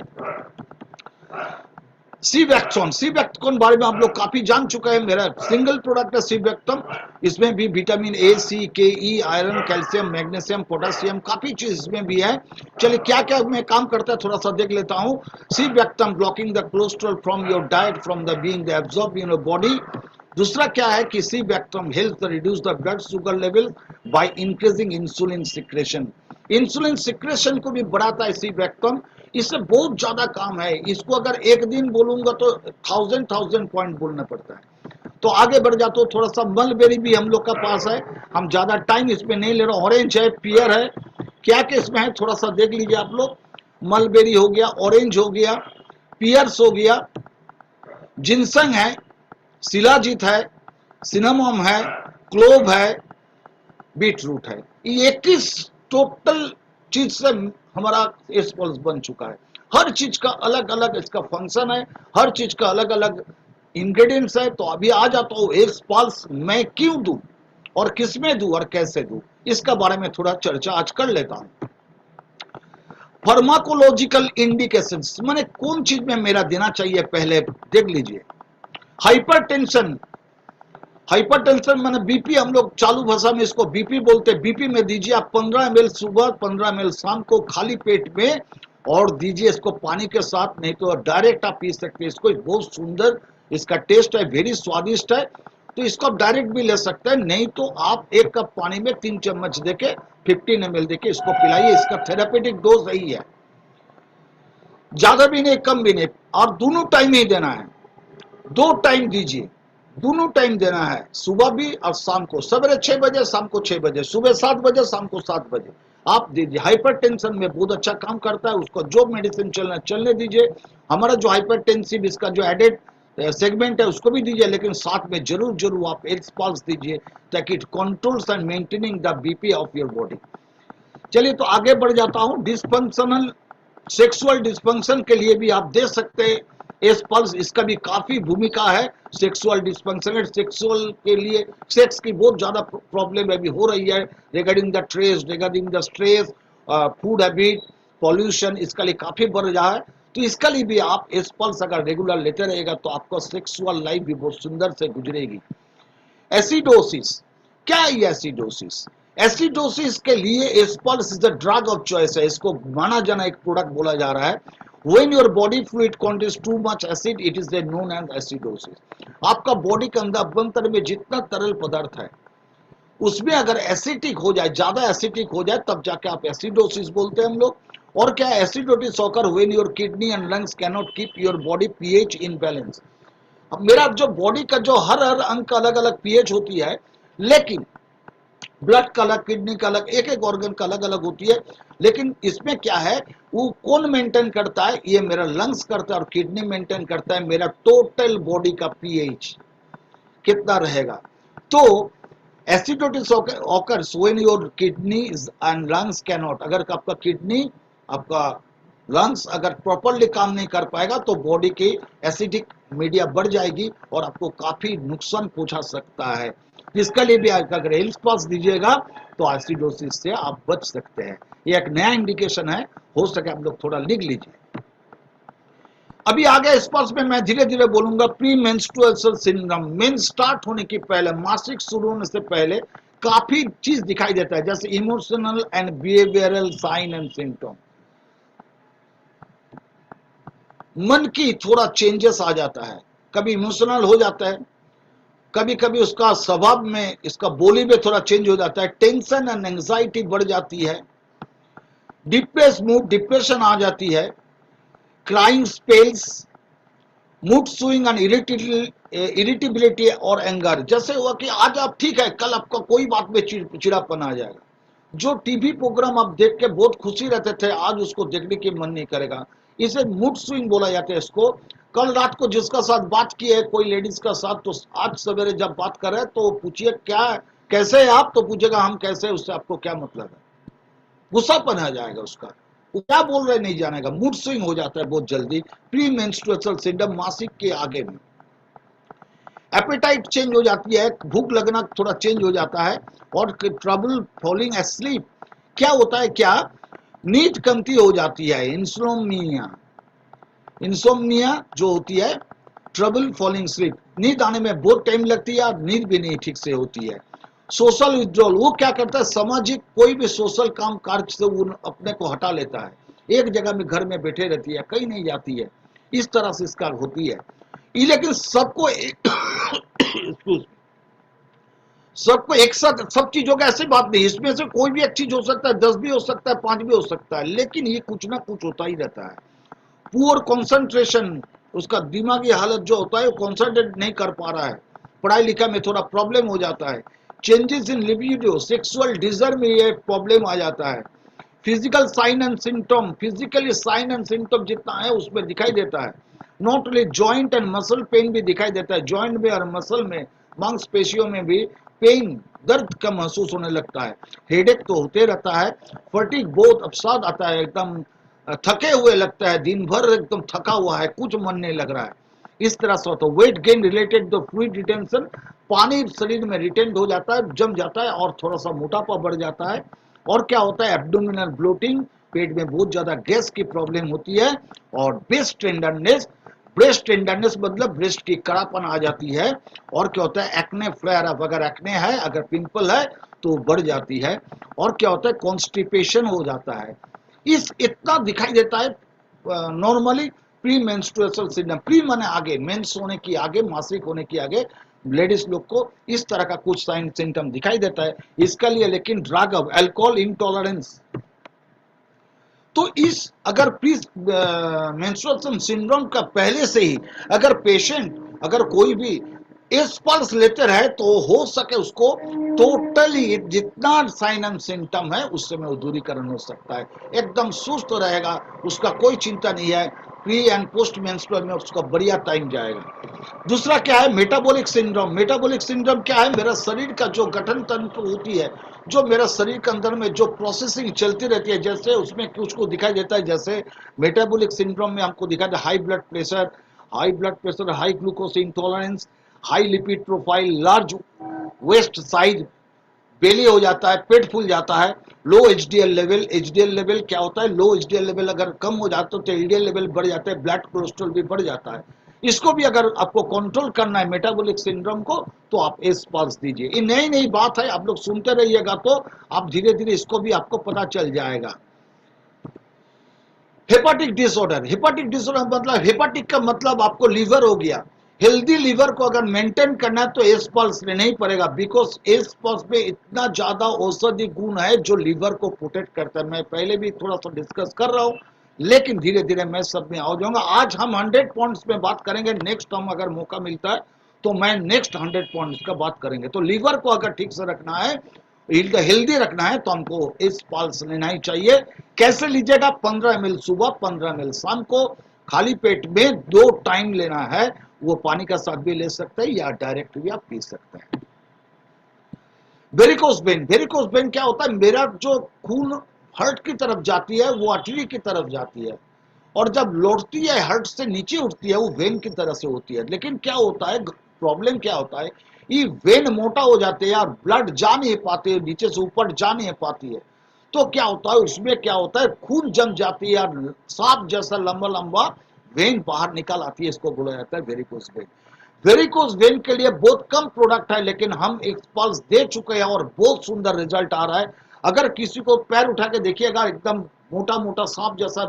सीबैक्टोन बारे में आप लोग काफी जान चुके हैं, मेरा सिंगल प्रोडक्ट है सीबैक्टम। इसमें भी विटामिन ए, सी, के, ई, आयरन, कैल्शियम, मैग्नीशियम, पोटेशियम, काफी चीज इसमें भी है। चलिए क्या क्या में काम करता है थोड़ा सा देख लेता हूँ। सीबैक्टम blocking the cholesterol from your diet, from the being the absorb in your body. दूसरा क्या है कि सीबैक्टम helps reduce the blood sugar level by increasing insulin secretion. Insulin secretion को भी बढ़ाता है सीबैक्टम। इससे बहुत ज्यादा काम है। इसको अगर एक दिन बोलूंगा तो 1000 पॉइंट बोलना पड़ता है। तो आगे बढ़ जाते हो थोड़ा सा। मलबेरी भी हम लोग का पास है, हम ज्यादा टाइम इसमें नहीं ले रहे। ऑरेंज है, पियर है, क्या क्या इसमें है थोड़ा सा देख लीजिए आप लोग। मलबेरी हो गया, ऑरेंज हो गया, पियर्स हो गया, जिनसंग है, शिलाजीत है, सिनेमम है, क्लोव है, बीट रूट है। ये 21 टोटल चीज से हमारा एस्पल्स बन चुका है। हर चीज का अलग अलग इसका फंक्शन है, हर चीज का अलग अलग इंग्रेडिएंट्स है। तो अभी आ जाता हूँ एग्स पल्स मैं क्यों दूं और किस में दूं और कैसे दूं, इसका बारे में थोड़ा चर्चा आज कर लेता हूं। फार्माकोलॉजिकल इंडिकेशंस माने कौन चीज में मेरा देना चाहिए, पहले देख लीजिए। हाइपरटेंशन, हाइपरटेंशन माने बीपी, हम लोग चालू भाषा में इसको बीपी बोलते हैं। बीपी में दीजिए आप 15 ml सुबह, 15 ml शाम को खाली पेट में, और दीजिए इसको पानी के साथ, नहीं तो डायरेक्ट आप पी सकते हैं इसको। बहुत सुंदर इसका टेस्ट है, वेरी स्वादिष्ट है। तो इसको आप डायरेक्ट भी ले सकते हैं, नहीं तो आप 1 कप पानी में 3 चम्मच देके 15 ml देके इसको पिलाइए। इसका थेरापेटिक डोज यही है, ज्यादा भी नहीं कम भी नहीं, और दोनों टाइम ही देना है। 2 टाइम दीजिए, दोनों टाइम देना है, सुबह भी और शाम को। सवेरे 6 बजे, शाम को 6 बजे, सुबह 7 बजे, शाम को 7 बजे आप दीजिए। हाइपरटेंशन में बहुत अच्छा काम करता है, उसको जो मेडिसिन चलना चलने दीजिए। हमारा जो हाइपरटेंसिव इसका जो एडेड सेगमेंट है उसको भी दीजिए, लेकिन साथ में जरूर जरूर आप एग्स पल्स दीजिए, ताकि it controls and maintaining the BP of your body. चलिए तो आगे बढ़ जाता हूं। डिस्फंक्शनल सेक्सुअल डिस्फंक्शन के लिए भी आप दे सकते हैं एस पल्स, इसका भी काफी भूमिका है। सेक्सुअल डिस्फंक्शन, सेक्सुअल के लिए सेक्स की बहुत ज्यादा प्रॉब्लम अभी हो रही है, regarding the trace, regarding the stress, food habit, pollution, इसका लिए काफी बढ़ रहा है। तो इसका लिए भी आप एस पल्स अगर रेगुलर लेते रहेगा तो आपका सेक्सुअल लाइफ भी बहुत सुंदर से गुजरेगी। एसिडोसिस, क्या है ये एसिडोसिस? एसिडोसिस के लिए एस्पल्स is the drug of choice है, इसको माना जाना एक प्रोडक्ट बोला जा रहा है। When your body fluid contains too much acid, it is known as acidosis. आपका बॉडी के अंदर अभ्यंतर में जितना तरल पदार्थ है उसमें अगर एसिडिक हो जाए, ज्यादा एसिडिक हो जाए, तब जाके आप एसिडोसिस बोलते हैं हम लोग। और क्या acidosis occur when your kidney and lungs can not keep your body pH in balance. अब मेरा जो बॉडी का जो हर हर अंग का अलग अलग पीएच होती है, लेकिन ब्लड का अलग, किडनी का अलग, एक एक ऑर्गन का अलग अलग होती है। लेकिन इसमें क्या है, वो कौन मेंटेन करता है, ये मेरा लंग्स करता है और किडनी मेंटेन करता है मेरा टोटल बॉडी का पीएच कितना रहेगा। तो acidosis occurs when your kidneys and lungs can not, अगर आपका किडनी, आपका लंग्स अगर प्रॉपरली काम नहीं कर पाएगा तो बॉडी की एसिडिक मीडिया बढ़ जाएगी और आपको काफी नुकसान पहुंचा सकता है। इसके लिए भी अगर हेल्थ पास दीजिएगा तो एसिडोसिस से आप बच सकते हैं। ये एक नया इंडिकेशन है, हो सके आप लोग थोड़ा लिख लीजिए। अभी आगे स्पर्श में मैं धीरे धीरे बोलूंगा। Pre menstrual syndrome, main start होने के पहले, मासिक शुरू होने से पहले काफी चीज दिखाई देता है, जैसे emotional and behavioural sign and symptom. मन की थोड़ा चेंजेस आ जाता है, कभी इमोशनल हो जाता है, कभी कभी उसका स्वभाव में, इसका बोली में थोड़ा चेंज हो जाता है, टेंशन एंड एंजाइटी बढ़ जाती है, डिप्रेस मूड, डिप्रेशन आ जाती है, crying spells, mood swing and irritability और एंगर। जैसे हुआ कि आज आप ठीक है, कल आपका कोई बात में चिड़चिड़ापन आ जाएगा। जो टीवी प्रोग्राम आप देख के बहुत खुशी रहते थे, आज उसको देखने की मन नहीं करेगा। इसे मूड स्विंग बोला जाता है इसको। कल रात को जिसका साथ बात की है कोई लेडीज का साथ, तो आज सवेरे जब बात कर रहे हैं तो पूछिए क्या, कैसे है आप, तो पूछेगा हम कैसे, उससे आपको क्या मतलब है, गुस्सापन आ जाएगा उसका, वो क्या बोल रहे नहीं जानेगा। मूड स्विंग हो जाता है बहुत जल्दी प्री मेंस्ट्रुअल सिंड्रोम, मासिक के आगे में। एपेटाइट चेंज हो जाती है, भूख लगना थोड़ा चेंज हो जाता है, और ट्रबल फॉलिंग एस्लीप। क्या होता है, क्या नींद कमती हो जाती है, इंसोम्निया, इंसोम्निया जो होती है, ट्रबल फॉलिंग स्लीप, नींद आने में बहुत टाइम लगती है, नींद भी नहीं ठीक से होती है। सोशल विड्रॉल, वो क्या करता है, सामाजिक कोई भी सोशल काम कार्य से वो अपने को हटा लेता है, एक जगह में घर में बैठे रहती है, कहीं नहीं जाती है, इस तरह से इसका होती है। लेकिन सबको सबको एक साथ सब चीजों का ऐसी बात नहीं, इसमें से कोई भी एक चीज हो सकता है, 10 भी हो सकता है, 5 भी हो सकता है, लेकिन ये कुछ ना कुछ होता ही रहता है। पुअर कंसंट्रेशन, उसका दिमागी हालत जो होता है वो कंसंट्रेट नहीं कर पा रहा है, पढ़ाई लिखाई में थोड़ा प्रॉब्लम हो जाता है। Changes in libido, sexual desire में ये प्रॉब्लम आ जाता है। Physical sign and symptom, physically sign and symptom जितना है उसमें दिखाई देता है। Not only joint and muscle pain भी दिखाई देता है, जॉइंट में और मसल में, मांसपेशियों में भी पेन, दर्द का महसूस होने लगता है। हेडेक तो होते रहता है, फटीग बहुत अवसाद आता है, एकदम थके हुए लगता है, दिन भर एकदम थका हुआ है, कुछ मन नहीं लग रहा है, इस तरह से होता है। Weight gain related the fluid retention, पानी शरीर में रिटेंड हो जाता है, जम जाता है और थोड़ा सा मोटापा बढ़ जाता है। और क्या होता है, एब्डोमिनल ब्लोटिंग, पेट में बहुत ज्यादा गैस की प्रॉब्लम होती है। और ब्रेस्ट टेंडरनेस, ब्रेस्ट टेंडरनेस मतलब ब्रेस्ट की कड़ापन आ जाती है। और क्या होता है, एक्ने फ्लेयर अप, अगर एक्ने है, अगर पिंपल है तो बढ़ जाती है। और क्या होता है, कॉन्स्टिपेशन हो जाता है। इस इतना दिखाई देता है नॉर्मली प्री मेंस्ट्रुएशनल सिंड्रोम, प्री माने आगे, मेंस होने की आगे, मासिक होने की आगे लेडीज लोग को इस तरह का कुछ साइन सिम्टम दिखाई देता है। इसके लिए लेकिन ड्रग, अल्कोहल इंटॉलरेंस, तो इस अगर प्री मेंस्ट्रुएशन सिंड्रोम का पहले से ही अगर पेशेंट, अगर कोई भी इस पल्स लेते रहे तो हो सके उसको टोटली जितना साइन एंड सिम्टम है उससे में दूरीकरण हो सकता है। एकदम सुस्त रहेगा, उसका कोई चिंता नहीं है, प्री एंड पोस्ट मेंस्ट्रुअल में उसका बढ़िया टाइम जाएगा। दूसरा क्या है, मेटाबॉलिक सिंड्रोम। मेटाबॉलिक सिंड्रोम क्या है, मेरा शरीर का जो गठन तंत्र होती है, जो मेरा शरीर के अंदर में जो प्रोसेसिंग चलती रहती है, जैसे उसमें कुछ को दिखाई देता है, जैसे मेटाबॉलिक सिंड्रोम में हमको दिखाई देता है high blood pressure, high glucose intolerance, high lipid profile, large waist size, belly हो जाता है, पेट फूल जाता है, low HDL level. HDL level क्या होता है, लो एचडीएल लेवल अगर कम हो जाता है तो एलडीएल लेवल बढ़ जाता है, ब्लड कोलेस्ट्रॉल भी बढ़ जाता है। इसको भी अगर आपको कंट्रोल करना है मेटाबॉलिक सिंड्रोम को, तो आप एस पल्स दीजिए। ये नई नई बात है, आप लोग सुनते रहिएगा तो आप धीरे धीरे इसको भी आपको पता चल जाएगा। हेपाटिक डिसऑर्डर, हेपाटिक डिसऑर्डर मतलब, हेपाटिक का मतलब आपको लीवर हो गया। हेल्दी लीवर को अगर मेंटेन करना है तो एस पल्स लेना ही पड़ेगा, बिकॉज एस पल्स में इतना ज्यादा औषधि गुण है जो लीवर को प्रोटेक्ट करता है। मैं पहले भी थोड़ा सा डिस्कस कर रहा हूं, लेकिन धीरे धीरे मैं सब में आ जाऊंगा। आज हम 100 पॉइंट्स में बात करेंगे, नेक्स्ट हम अगर मौका मिलता है तो मैं नेक्स्ट 100 पॉइंट्स का बात करेंगे। तो लीवर को अगर ठीक से रखना है, हेल्दी रखना है, तो हमको इस पल्स लेना ही चाहिए। कैसे लीजिएगा, 15 ml सुबह, 15 ml शाम को, खाली पेट में 2 टाइम लेना है। वो पानी का साथ भी ले सकते हैं या डायरेक्ट भी आप पी सकते हैं। वेरिकोस वेन, वेरिकोस वेन क्या होता है, मेरा जो खून हार्ट की तरफ जाती है वो आर्टरी की तरफ जाती है, और जब लौटती है हार्ट से नीचे उठती है वो वेन की तरह से होती है। लेकिन क्या होता है, प्रॉब्लम क्या होता है, ये वेन मोटा हो जाते हैं और ब्लड जा नहीं पाते, नीचे से ऊपर जा नहीं पाती है। तो क्या होता है, उसमें क्या होता है, खून जम जाती है और सांप जैसा लंबा लंबा वेन बाहर निकल आती है। इसको बोला जाता है वेरिकोस वेन। वेरिकोस वेन के लिए बहुत कम प्रोडक्ट है, लेकिन हम एक पल्स दे चुके हैं और बहुत सुंदर रिजल्ट आ रहा है। अगर किसी को पैर उठा के देखिएगा, एकदम मोटा मोटा सांप जैसा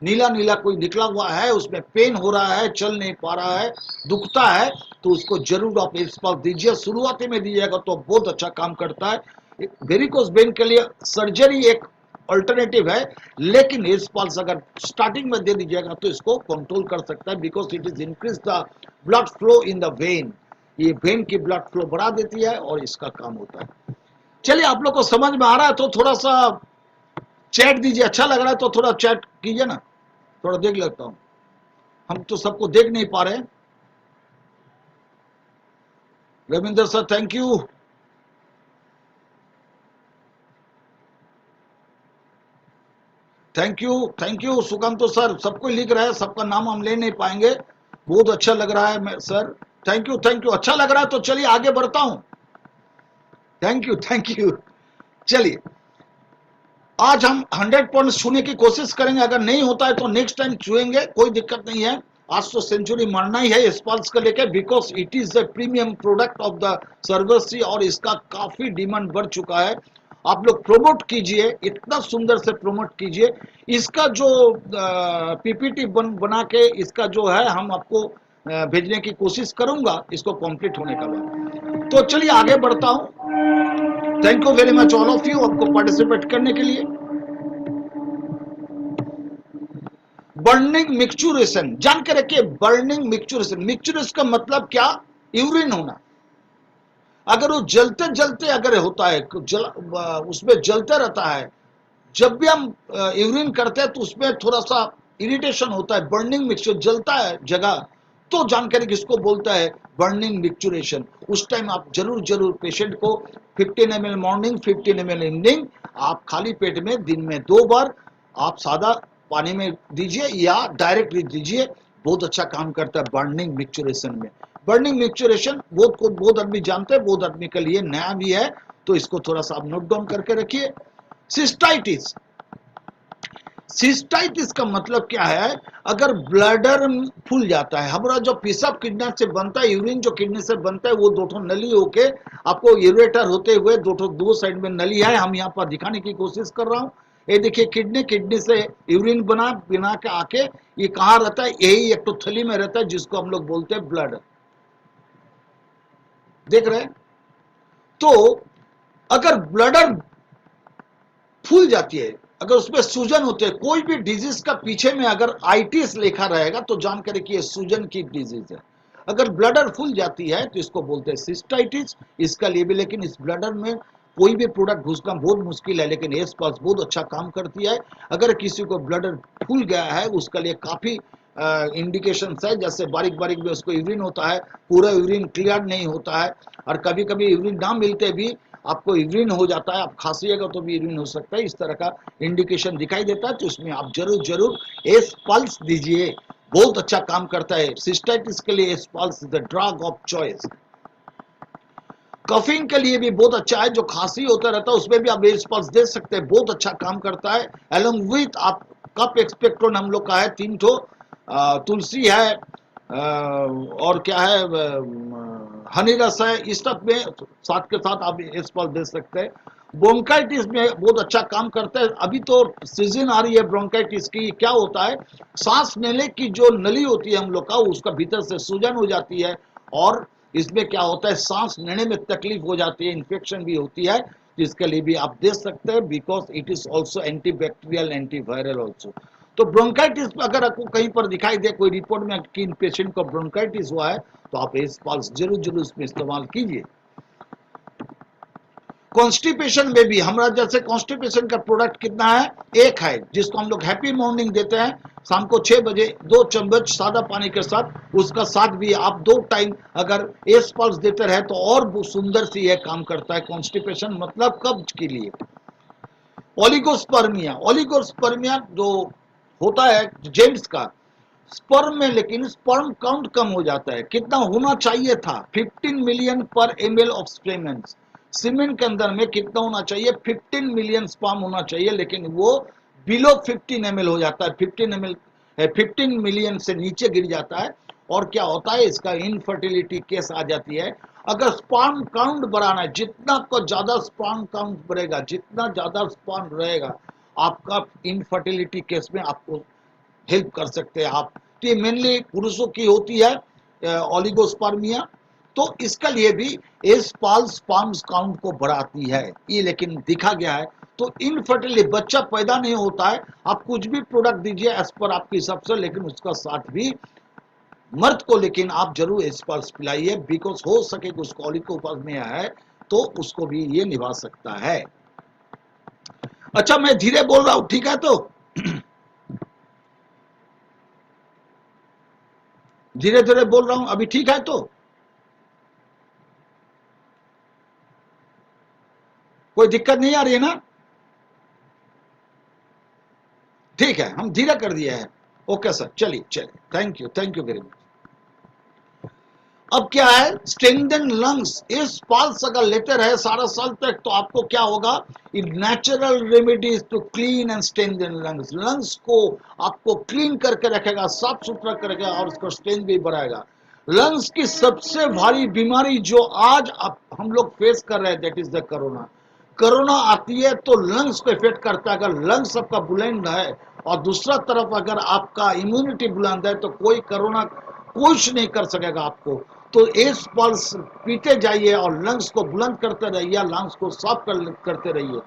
नीला नीला कोई निकला हुआ है, उसमें पेन हो रहा है, चल नहीं पा रहा है, दुखता है, तो उसको जरूर आप इस पल्स दीजिए। शुरुआती में दीजिएगा तो बहुत अच्छा काम करता है। वेरिकोस वेन के लिए सर्जरी एक अल्टरनेटिव है, लेकिन इस पल्स अगर स्टार्टिंग में दे दीजिएगा तो इसको कंट्रोल कर सकता है, because it is increase the blood flow in the when. ये वेन की ब्लड फ्लो बढ़ा देती है और इसका काम होता है। चलिए, आप लोग को समझ में आ रहा है तो थोड़ा सा चैट दीजिए, अच्छा लग रहा है तो थोड़ा चैट कीजिए ना, थोड़ा देख लेता हूं। हम तो सबको देख नहीं पा रहे हैं। Ravinder sir thank you. Thank you Sukanta sir, सबको लिख रहा है, सबका नाम हम ले नहीं पाएंगे। बहुत अच्छा लग रहा है सर, थैंक यू, अच्छा लग रहा है तो चलिए आगे बढ़ता हूं। Thank you. चलिए, आज हम 100 पॉइंट छूने की कोशिश करेंगे, अगर नहीं होता है तो नेक्स्ट टाइम छुएंगे, कोई दिक्कत नहीं है। आज तो सेंचुरी मारना ही है इस पल्स को लेकर, because it is the premium product of the सर्वसी और इसका काफी डिमांड बढ़ चुका है। आप लोग प्रमोट कीजिए, इतना सुंदर से प्रमोट कीजिए। इसका जो पीपीटी बना के इसका जो है हम आपको भेजने की कोशिश करूंगा, इसको कंप्लीट होने का बाद। तो चलिए आगे बढ़ता हूं। Thank you very much all of you, हमको पार्टिसिपेट करने के लिए। बर्निंग मिक्सचुरेशन, जान के रखिए, बर्निंग मिक्सचुरेशन, मिक्सचुरेशन का मतलब क्या, यूरिन होना। अगर वो जलते जलते अगर होता है, उसमें जलते रहता है, जब भी हम यूरिन करते हैं तो उसमें थोड़ा सा इरिटेशन होता है, बर्निंग मिक्सचर जलता है जगह, तो जानकारी किसको बोलता है, बर्निंग मिक्सचुरेशन। उस टाइम आप जरूर जरूर पेशेंट को 15 ml मॉर्निंग, 15 ml इवनिंग, आप खाली पेट में दिन में 2 बार आप सादा पानी में दीजिए या डायरेक्ट दीजिए, बहुत अच्छा काम करता है बर्निंग मिक्सचरेशन में। बर्निंग मिक्सचरेशन बहुत आदमी जानते हैं, बहुत आदमी के लिए नया भी है, तो इसको थोड़ा सा आप नोट डाउन करके रखिए। सिस्टाइटिस, सिस्टाइटिस का मतलब क्या है? अगर ब्लडर फूल जाता है, हमारा जो पेशाब किडनी से बनता है, यूरिन जो किडनी से बनता है, वो दो ठो नली होके आपको यूरेटर होते हुए दो साइड में नली है, हम यहाँ पर दिखाने की कोशिश कर रहा हूँ। ये देखिए किडनी, किडनी से यूरिन बना के आके ये कहाँ रहता है? यही एक तो थैली में रहता है जिसको हम लोग बोलते हैं ब्लड। देख रहे हैं? तो अगर ब्लडर फूल जाती है, अगर उसमें सूजन होते हैं, कोई भी डिजीज का पीछे में अगर आइटिस लिखा रहेगा तो जानकारी कि ये सूजन की डिजीज है। अगर ब्लडर फूल जाती है तो इसको बोलते हैं सिस्टाइटिस। इसका लिए भी, लेकिन इस ब्लडर में कोई भी प्रोडक्ट घुसना बहुत मुश्किल है, लेकिन एस पास बहुत अच्छा काम करती है। अगर किसी को ब्लडर फूल गया है उसका लिए काफी इंडिकेशन है, जैसे बारीक बारीक में उसको यूरिन होता है, पूरा यूरिन क्लियर नहीं होता है, और कभी कभी यूरिन ना मिलते भी आपको यूरिन हो जाता है, आप खांसीएगा तो भी यूरिन हो सकता है, इस तरह का इंडिकेशन दिखाई देता है, तो इसमें आप जरूर एस पल्स दीजिए, बहुत अच्छा काम करता है। सिस्टाइटिस के लिए S pulse is the drug of choice. Coughing के लिए भी बहुत अच्छा है, जो खांसी होता रहता है उसमें भी आप एस पल्स दे सकते हैं, बहुत अच्छा काम करता है। एलोंग विथ आप कप एक्सपेक्टोन हम लोग का है 3 ठो, तुलसी है, और क्या है, हनी रस है, इस सब में साथ के साथ आप एस पल्स दे सकते हैं। ब्रोंकाइटिस में बहुत अच्छा काम करता है। अभी तो सीजन आ रही है ब्रोंकाइटिस की। क्या होता है, सांस लेने की जो नली होती है हम लोग का, उसका भीतर से सूजन हो जाती है, और इसमें क्या होता है, सांस लेने में तकलीफ हो जाती है, इन्फेक्शन भी होती है, जिसके लिए भी आप दे सकते हैं, because it is also antibacterial antiviral also. तो ब्रोंकाइटिस अगर आपको कहीं पर दिखाई दे कोई रिपोर्ट में कि इन पेशेंट को ब्रोंकाइटिस हुआ है, तो आप एस पल्स जरूर उसमें इस्तेमाल कीजिए। कॉन्स्टिपेशन में भी हमारा जैसे कॉन्स्टिपेशन का प्रोडक्ट कितना है, एक है, जिसको हम लोग हैप्पी मॉर्निंग देते हैं शाम को 6 बजे 2 चम्मच सादा पानी के साथ, उसका साथ भी आप 2 टाइम अगर एस पल्स देते रहे तो और सुंदर सी यह काम करता है। कॉन्स्टिपेशन मतलब कब्ज के लिए। ओलिगोस्पर्मिया, ओलिगोस्पर्मिया जो होता है जेंट्स का स्पर्म में, लेकिन स्पर्म काउंट कम हो जाता है। कितना होना चाहिए था? 15 मिलियन पर ml ऑफ स्पेमेन। सीमेन के अंदर में कितना होना चाहिए? 15 मिलियन स्पर्म होना चाहिए, लेकिन वो बिलो 15 ml हो जाता है, 15 मिलियन से नीचे गिर जाता है। और क्या होता है, इसका इनफर्टिलिटी केस आ जाती है। अगर स्पर्म काउंट बढ़ाना है, जितना को ज्यादा स्पर्म काउंट बढ़ेगा, जितना ज्यादा स्पर्म रहेगा, आपका इनफर्टिलिटी केस में आपको हेल्प कर सकते हैं आप। तो ये मेनली पुरुषों की होती है ओलिगोस्पर्मिया, तो इसका लिए भी एस पल्स स्पर्म्स काउंट को बढ़ाती है ये, लेकिन दिखा गया है। तो इनफर्टिलिटी, बच्चा पैदा नहीं होता है, आप कुछ भी प्रोडक्ट दीजिए एज पर आपके हिसाब से, लेकिन उसका साथ भी मर्द को लेकिन आप जरूर एस पल्स पिलाइए, बिकॉज हो सके कि उसको ओलिगोस्पर्मिया है तो उसको भी ये निभा सकता है। अच्छा, मैं धीरे बोल रहा हूं, ठीक है? तो धीरे धीरे बोल रहा हूं अभी, ठीक है? तो कोई दिक्कत नहीं आ रही है ना? ठीक है, हम धीरे कर दिए हैं। ओके सर, चलिए चलिए, थैंक यू वेरी मच। अब क्या है, स्ट्रेंथन लंग्स। इस पल्स अगर लेते रहे सारा साल तक तो आपको क्या होगा, natural remedies to clean and strengthen lungs. Lungs को आपको क्लीन करके रखेगा, साफ सुथरा करेगा, और उसका स्ट्रेंथ भी बढ़ाएगा। लंग्स की सबसे भारी बीमारी जो आज हम लोग फेस कर रहे हैं, that is the corona. Corona आती है तो लंग्स को इफेक्ट करता है। अगर लंग्स आपका बुलंद है और दूसरा तरफ अगर आपका इम्यूनिटी बुलंद है, तो कोई कोरोना कुछ नहीं कर सकेगा आपको। तो एस पल्स पीते जाइए और लंग्स को बुलंद करते रहिए, लंग्स को साफ करते रहिए।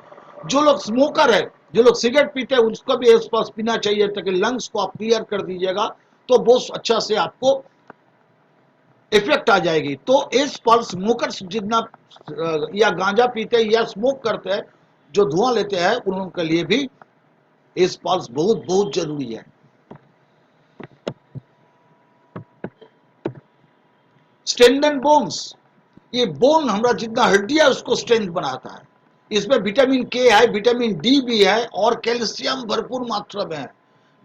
जो लोग स्मोकर है, जो लोग सिगरेट पीते हैं, उसको भी एस पल्स पीना चाहिए, ताकि लंग्स को आप क्लियर कर दीजिएगा, तो बहुत अच्छा से आपको इफेक्ट आ जाएगी। तो एस पल्स स्मोकर्स जितना या गांजा पीते हैं या स्मोक करते हैं, जो धुआं लेते हैं, उनके लिए भी एस पल्स बहुत बहुत जरूरी है। स्ट्रेंथन बोन्स, ये बोन हमारा जितना हड्डी है उसको स्ट्रेंथ बनाता है। इसमें विटामिन के है, विटामिन डी भी है, और कैल्शियम भरपूर मात्रा में है।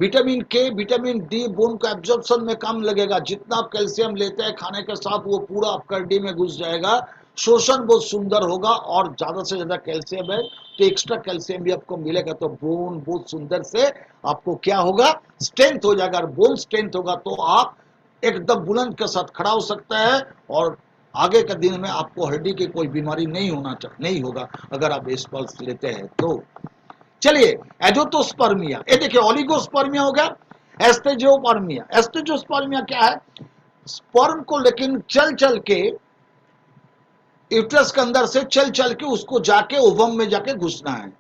विटामिन के, विटामिन डी बोन को एब्जॉर्प्शन में काम लगेगा। जितना आप कैल्शियम लेते हैं खाने के साथ वो पूरा आपका हड्डी में घुस जाएगा, शोषण बहुत सुंदर होगा, और ज्यादा से ज्यादा कैल्शियम है तो एक्स्ट्रा कैल्शियम भी आपको मिलेगा, तो बोन बहुत सुंदर से आपको क्या होगा, स्ट्रेंथ हो जाएगा। और बोन स्ट्रेंथ होगा तो आप एकदम बुलंद के साथ खड़ा हो सकता है, और आगे के दिन में आपको हड्डी की कोई बीमारी नहीं होगा अगर आप इस पल्स लेते हैं तो। चलिए, एजोटोस्पर्मिया, ये देखिए ओलिगोस्पर्मिया हो गया, एस्टेजोपर्मिया। एस्टेजोस्पर्मिया क्या है, स्पर्म को लेकिन चल चल के यूट्रस के अंदर से चल चल के उसको जाके ओवम में जाके घुसना है,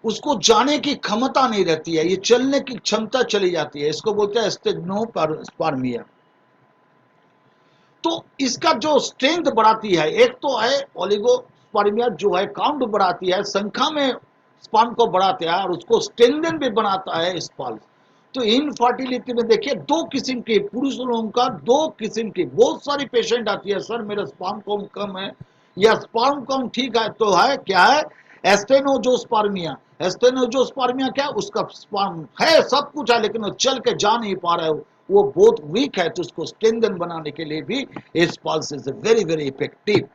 उसको जाने की क्षमता नहीं रहती है, ये चलने की क्षमता चली जाती है, इसको बोलते हैं एस्टेजोस्पर्मिया। तो इसका जो स्ट्रेंथ बढ़ाती है, एक तो है ओलिगोस्पर्मिया जो है काउंट बढ़ाती है, संख्या में स्पर्म को बढ़ाते हैं, और उसको स्ट्रेंथन भी बनाता है स्पर्म। तो इनफर्टिलिटी में देखिए दो किस्म के पुरुष लोगों का, दो किस्म की बहुत सारी पेशेंट आती है, सर मेरा स्पर्म काउंट कम है या स्पर्म काउंट ठीक है, तो है क्या है, एस्टेनोजोस्पर्मिया। एस्टेनोजोस्पर्मिया क्या है, उसका स्पर्म है सब कुछ है लेकिन वो चल के जा नहीं पा रहा है, वो बहुत वीक है, तो उसको स्ट्रेंथन बनाने के लिए भी इस pulse is very very effective.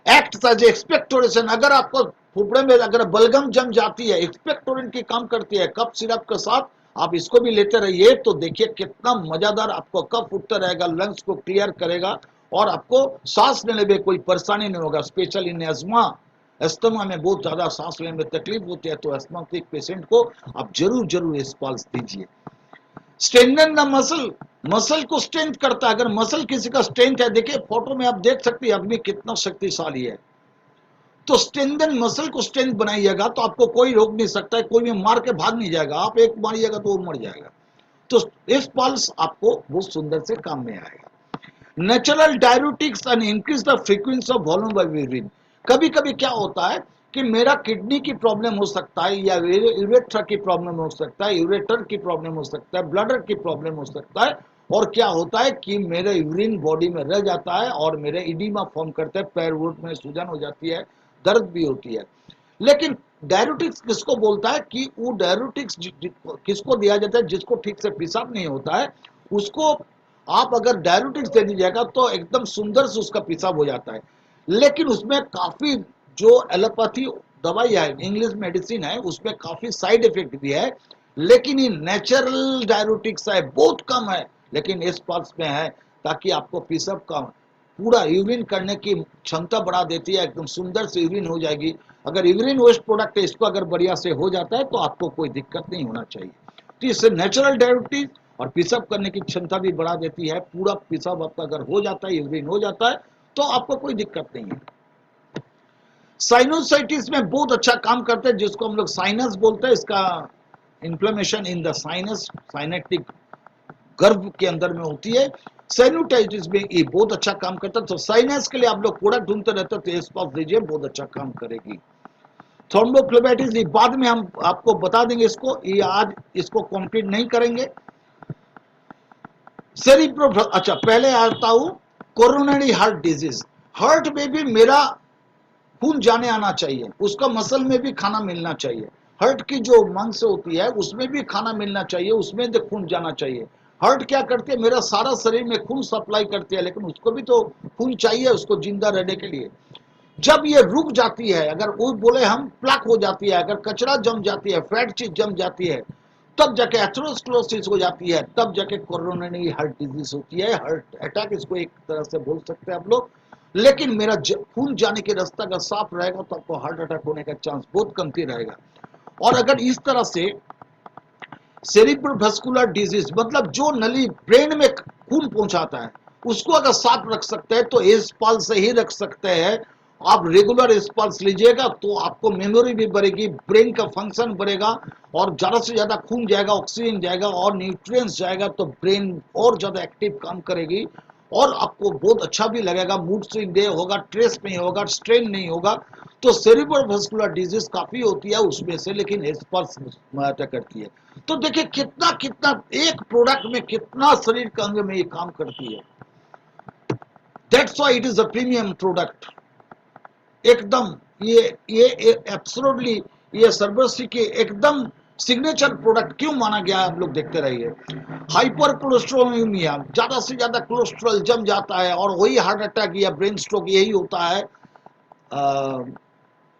Act as expectoration, अगर आपको फुफड़े में अगर बलगम जम जाती है, एक्सपेक्टोरेंट की काम करती है, कफ सिरप के साथ आप इसको भी लेते रहिए, तो देखिए कितना मजादार आपको कफ उठता रहेगा, लंग्स को क्लियर करेगा, और आपको सांस लेने में कोई परेशानी नहीं होगा, स्पेशली इन एस्मा। अस्थमा में बहुत ज्यादा सांस लेने में तकलीफ होती है, तो एस्थमाटिक पेशेंट को आप जरूर जरूर इस पल्स दीजिए। स्ट्रेंथन द मसल, मसल को स्ट्रेंथ करता है। अगर मसल किसी का स्ट्रेंथ है, देखिए फोटो में आप देख सकते हैं आदमी कितना शक्तिशाली है, तो स्ट्रेंथन मसल को स्ट्रेंथ बनाइएगा तो आपको कोई रोक नहीं सकता है, कोई भी मार के भाग नहीं जाएगा, आप एक मारिएगा तो वो मर जाएगा। तो इस पल्स आपको बहुत सुंदर से काम में आएगा। Natural diuretics and increase the frequency of volume of urine. कभी कभी क्या होता है कि मेरा किडनी की प्रॉब्लम हो सकता है, या यूरेथ्रा की प्रॉब्लम हो सकता है, यूरेटर की प्रॉब्लम हो सकता है, ब्लडर की प्रॉब्लम हो सकता है, और क्या होता है कि मेरे यूरिन बॉडी में रह जाता है और मेरे इडीमा फॉर्म करते हैं, पैर वोट में सूजन हो जाती है, दर्द भी होती है। लेकिन डायरेटिक्स किसको बोलता है कि वो डायरेटिक्स किसको दिया जाता है, जिसको ठीक से पेशाब नहीं होता है, उसको आप अगर डायरेटिक्स दे दीजिएगा तो एकदम सुंदर से उसका पेशाब हो जाता है। लेकिन उसमें काफी जो एलोपैथी दवाई है, इंग्लिश मेडिसिन है, उसमें काफी साइड इफेक्ट भी है, लेकिन ये नेचुरल डायरेटिक्स है, बहुत कम है, लेकिन इस पल्स में है, ताकि आपको पेशाब का पूरा यूरिन करने की क्षमता बढ़ा देती है, एकदम सुंदर से यूरिन हो जाएगी। अगर यूरिन वेस्ट प्रोडक्ट है, इसको अगर बढ़िया से हो जाता है तो आपको कोई दिक्कत नहीं होना चाहिए। तो इससे नेचुरल डायरेटिक्स और पेशाब करने की क्षमता भी बढ़ा देती है, पूरा पेशाब आपका अगर हो जाता है, यूरिन हो जाता है, तो आपको कोई दिक्कत नहीं है। साइनोसाइटिस में बहुत अच्छा काम करते हैं, जिसको हम लोग साइनस बोलते हैं, इसका inflammation in the sinus, synaptic गर्भ के अंदर में होती है। साइनोटाइटिस में ये बहुत अच्छा काम करता है, तो साइनस के लिए आप लोग प्रोडक्ट ढूंढते रहते हो, तो इस पास दीजिए, बहुत अच्छा काम करेगी। थ्रोम्बोफ्लेबिटिस ये बाद में हम आपको बता देंगे, इसको ये आज इसको कंप्लीट नहीं करेंगे। सेरिब्रो, अच्छा पहले आता हूं कोरोनरी हार्ट डिजीज। हार्ट में भी मेरा खून जाने आना चाहिए, उसका मसल में भी खाना मिलना चाहिए, हार्ट की जो मांस होती है उसमें भी खाना मिलना चाहिए, उसमें तो खून जाना चाहिए। हार्ट क्या करती है, मेरा सारा शरीर में खून सप्लाई करती है, लेकिन उसको भी तो खून चाहिए उसको जिंदा रहने के लिए। जब ये रुक जाती है, अगर वो बोले हम प्लक हो जाती है, अगर कचरा जम जाती है, फैट चीज जम जाती है, तब जाके एथेरोस्क्लेरोसिस हो जाती है, तब जाके कोरोनरी हार्ट डिजीज होती है, हार्ट अटैक इसको एक तरह से बोल सकते हैं आप लोग। लेकिन मेरा खून जाने के रास्ता अगर साफ रहेगा तो आपको हार्ट अटैक होने का चांस बहुत कमती रहेगा। और अगर इस तरह से सेरिब्रोवास्कुलर डिजीज, मतलब जो नली ब्रेन में खून पहुंचाता है, उसको अगर साफ रख सकते हैं तो इस पल्स से ही रख सकते हैं। आप रेगुलर इस पल्स लीजिएगा तो आपको मेमोरी भी बढ़ेगी, ब्रेन का फंक्शन बढ़ेगा, और ज्यादा से ज्यादा खून जाएगा, ऑक्सीजन जाएगा और न्यूट्रिएंट्स जाएगा, तो ब्रेन और ज्यादा एक्टिव काम करेगी, और आपको बहुत अच्छा भी लगेगा, मूड स्विंग डे होगा, स्ट्रेस नहीं होगा, स्ट्रेन नहीं होगा। तो सेरिब्रोवास्कुलर डिजीज काफी होती है उसमें से, लेकिन इस पल्स सहायता करती है। तो देखिए कितना कितना एक प्रोडक्ट में कितना शरीर के अंग में ये काम करती है। That's why it is a premium product. एकदम ये एब्सोल्युटली ये सर्वश्री के एकदम सिग्नेचर प्रोडक्ट क्यों माना गया है, आप लोग देखते रहिए। हाइपर कोलेस्ट्रोलेमिया, ज्यादा से ज्यादा कोलेस्ट्रॉल जम जाता है और वही हार्ट अटैक या ब्रेन स्ट्रोक यही होता है।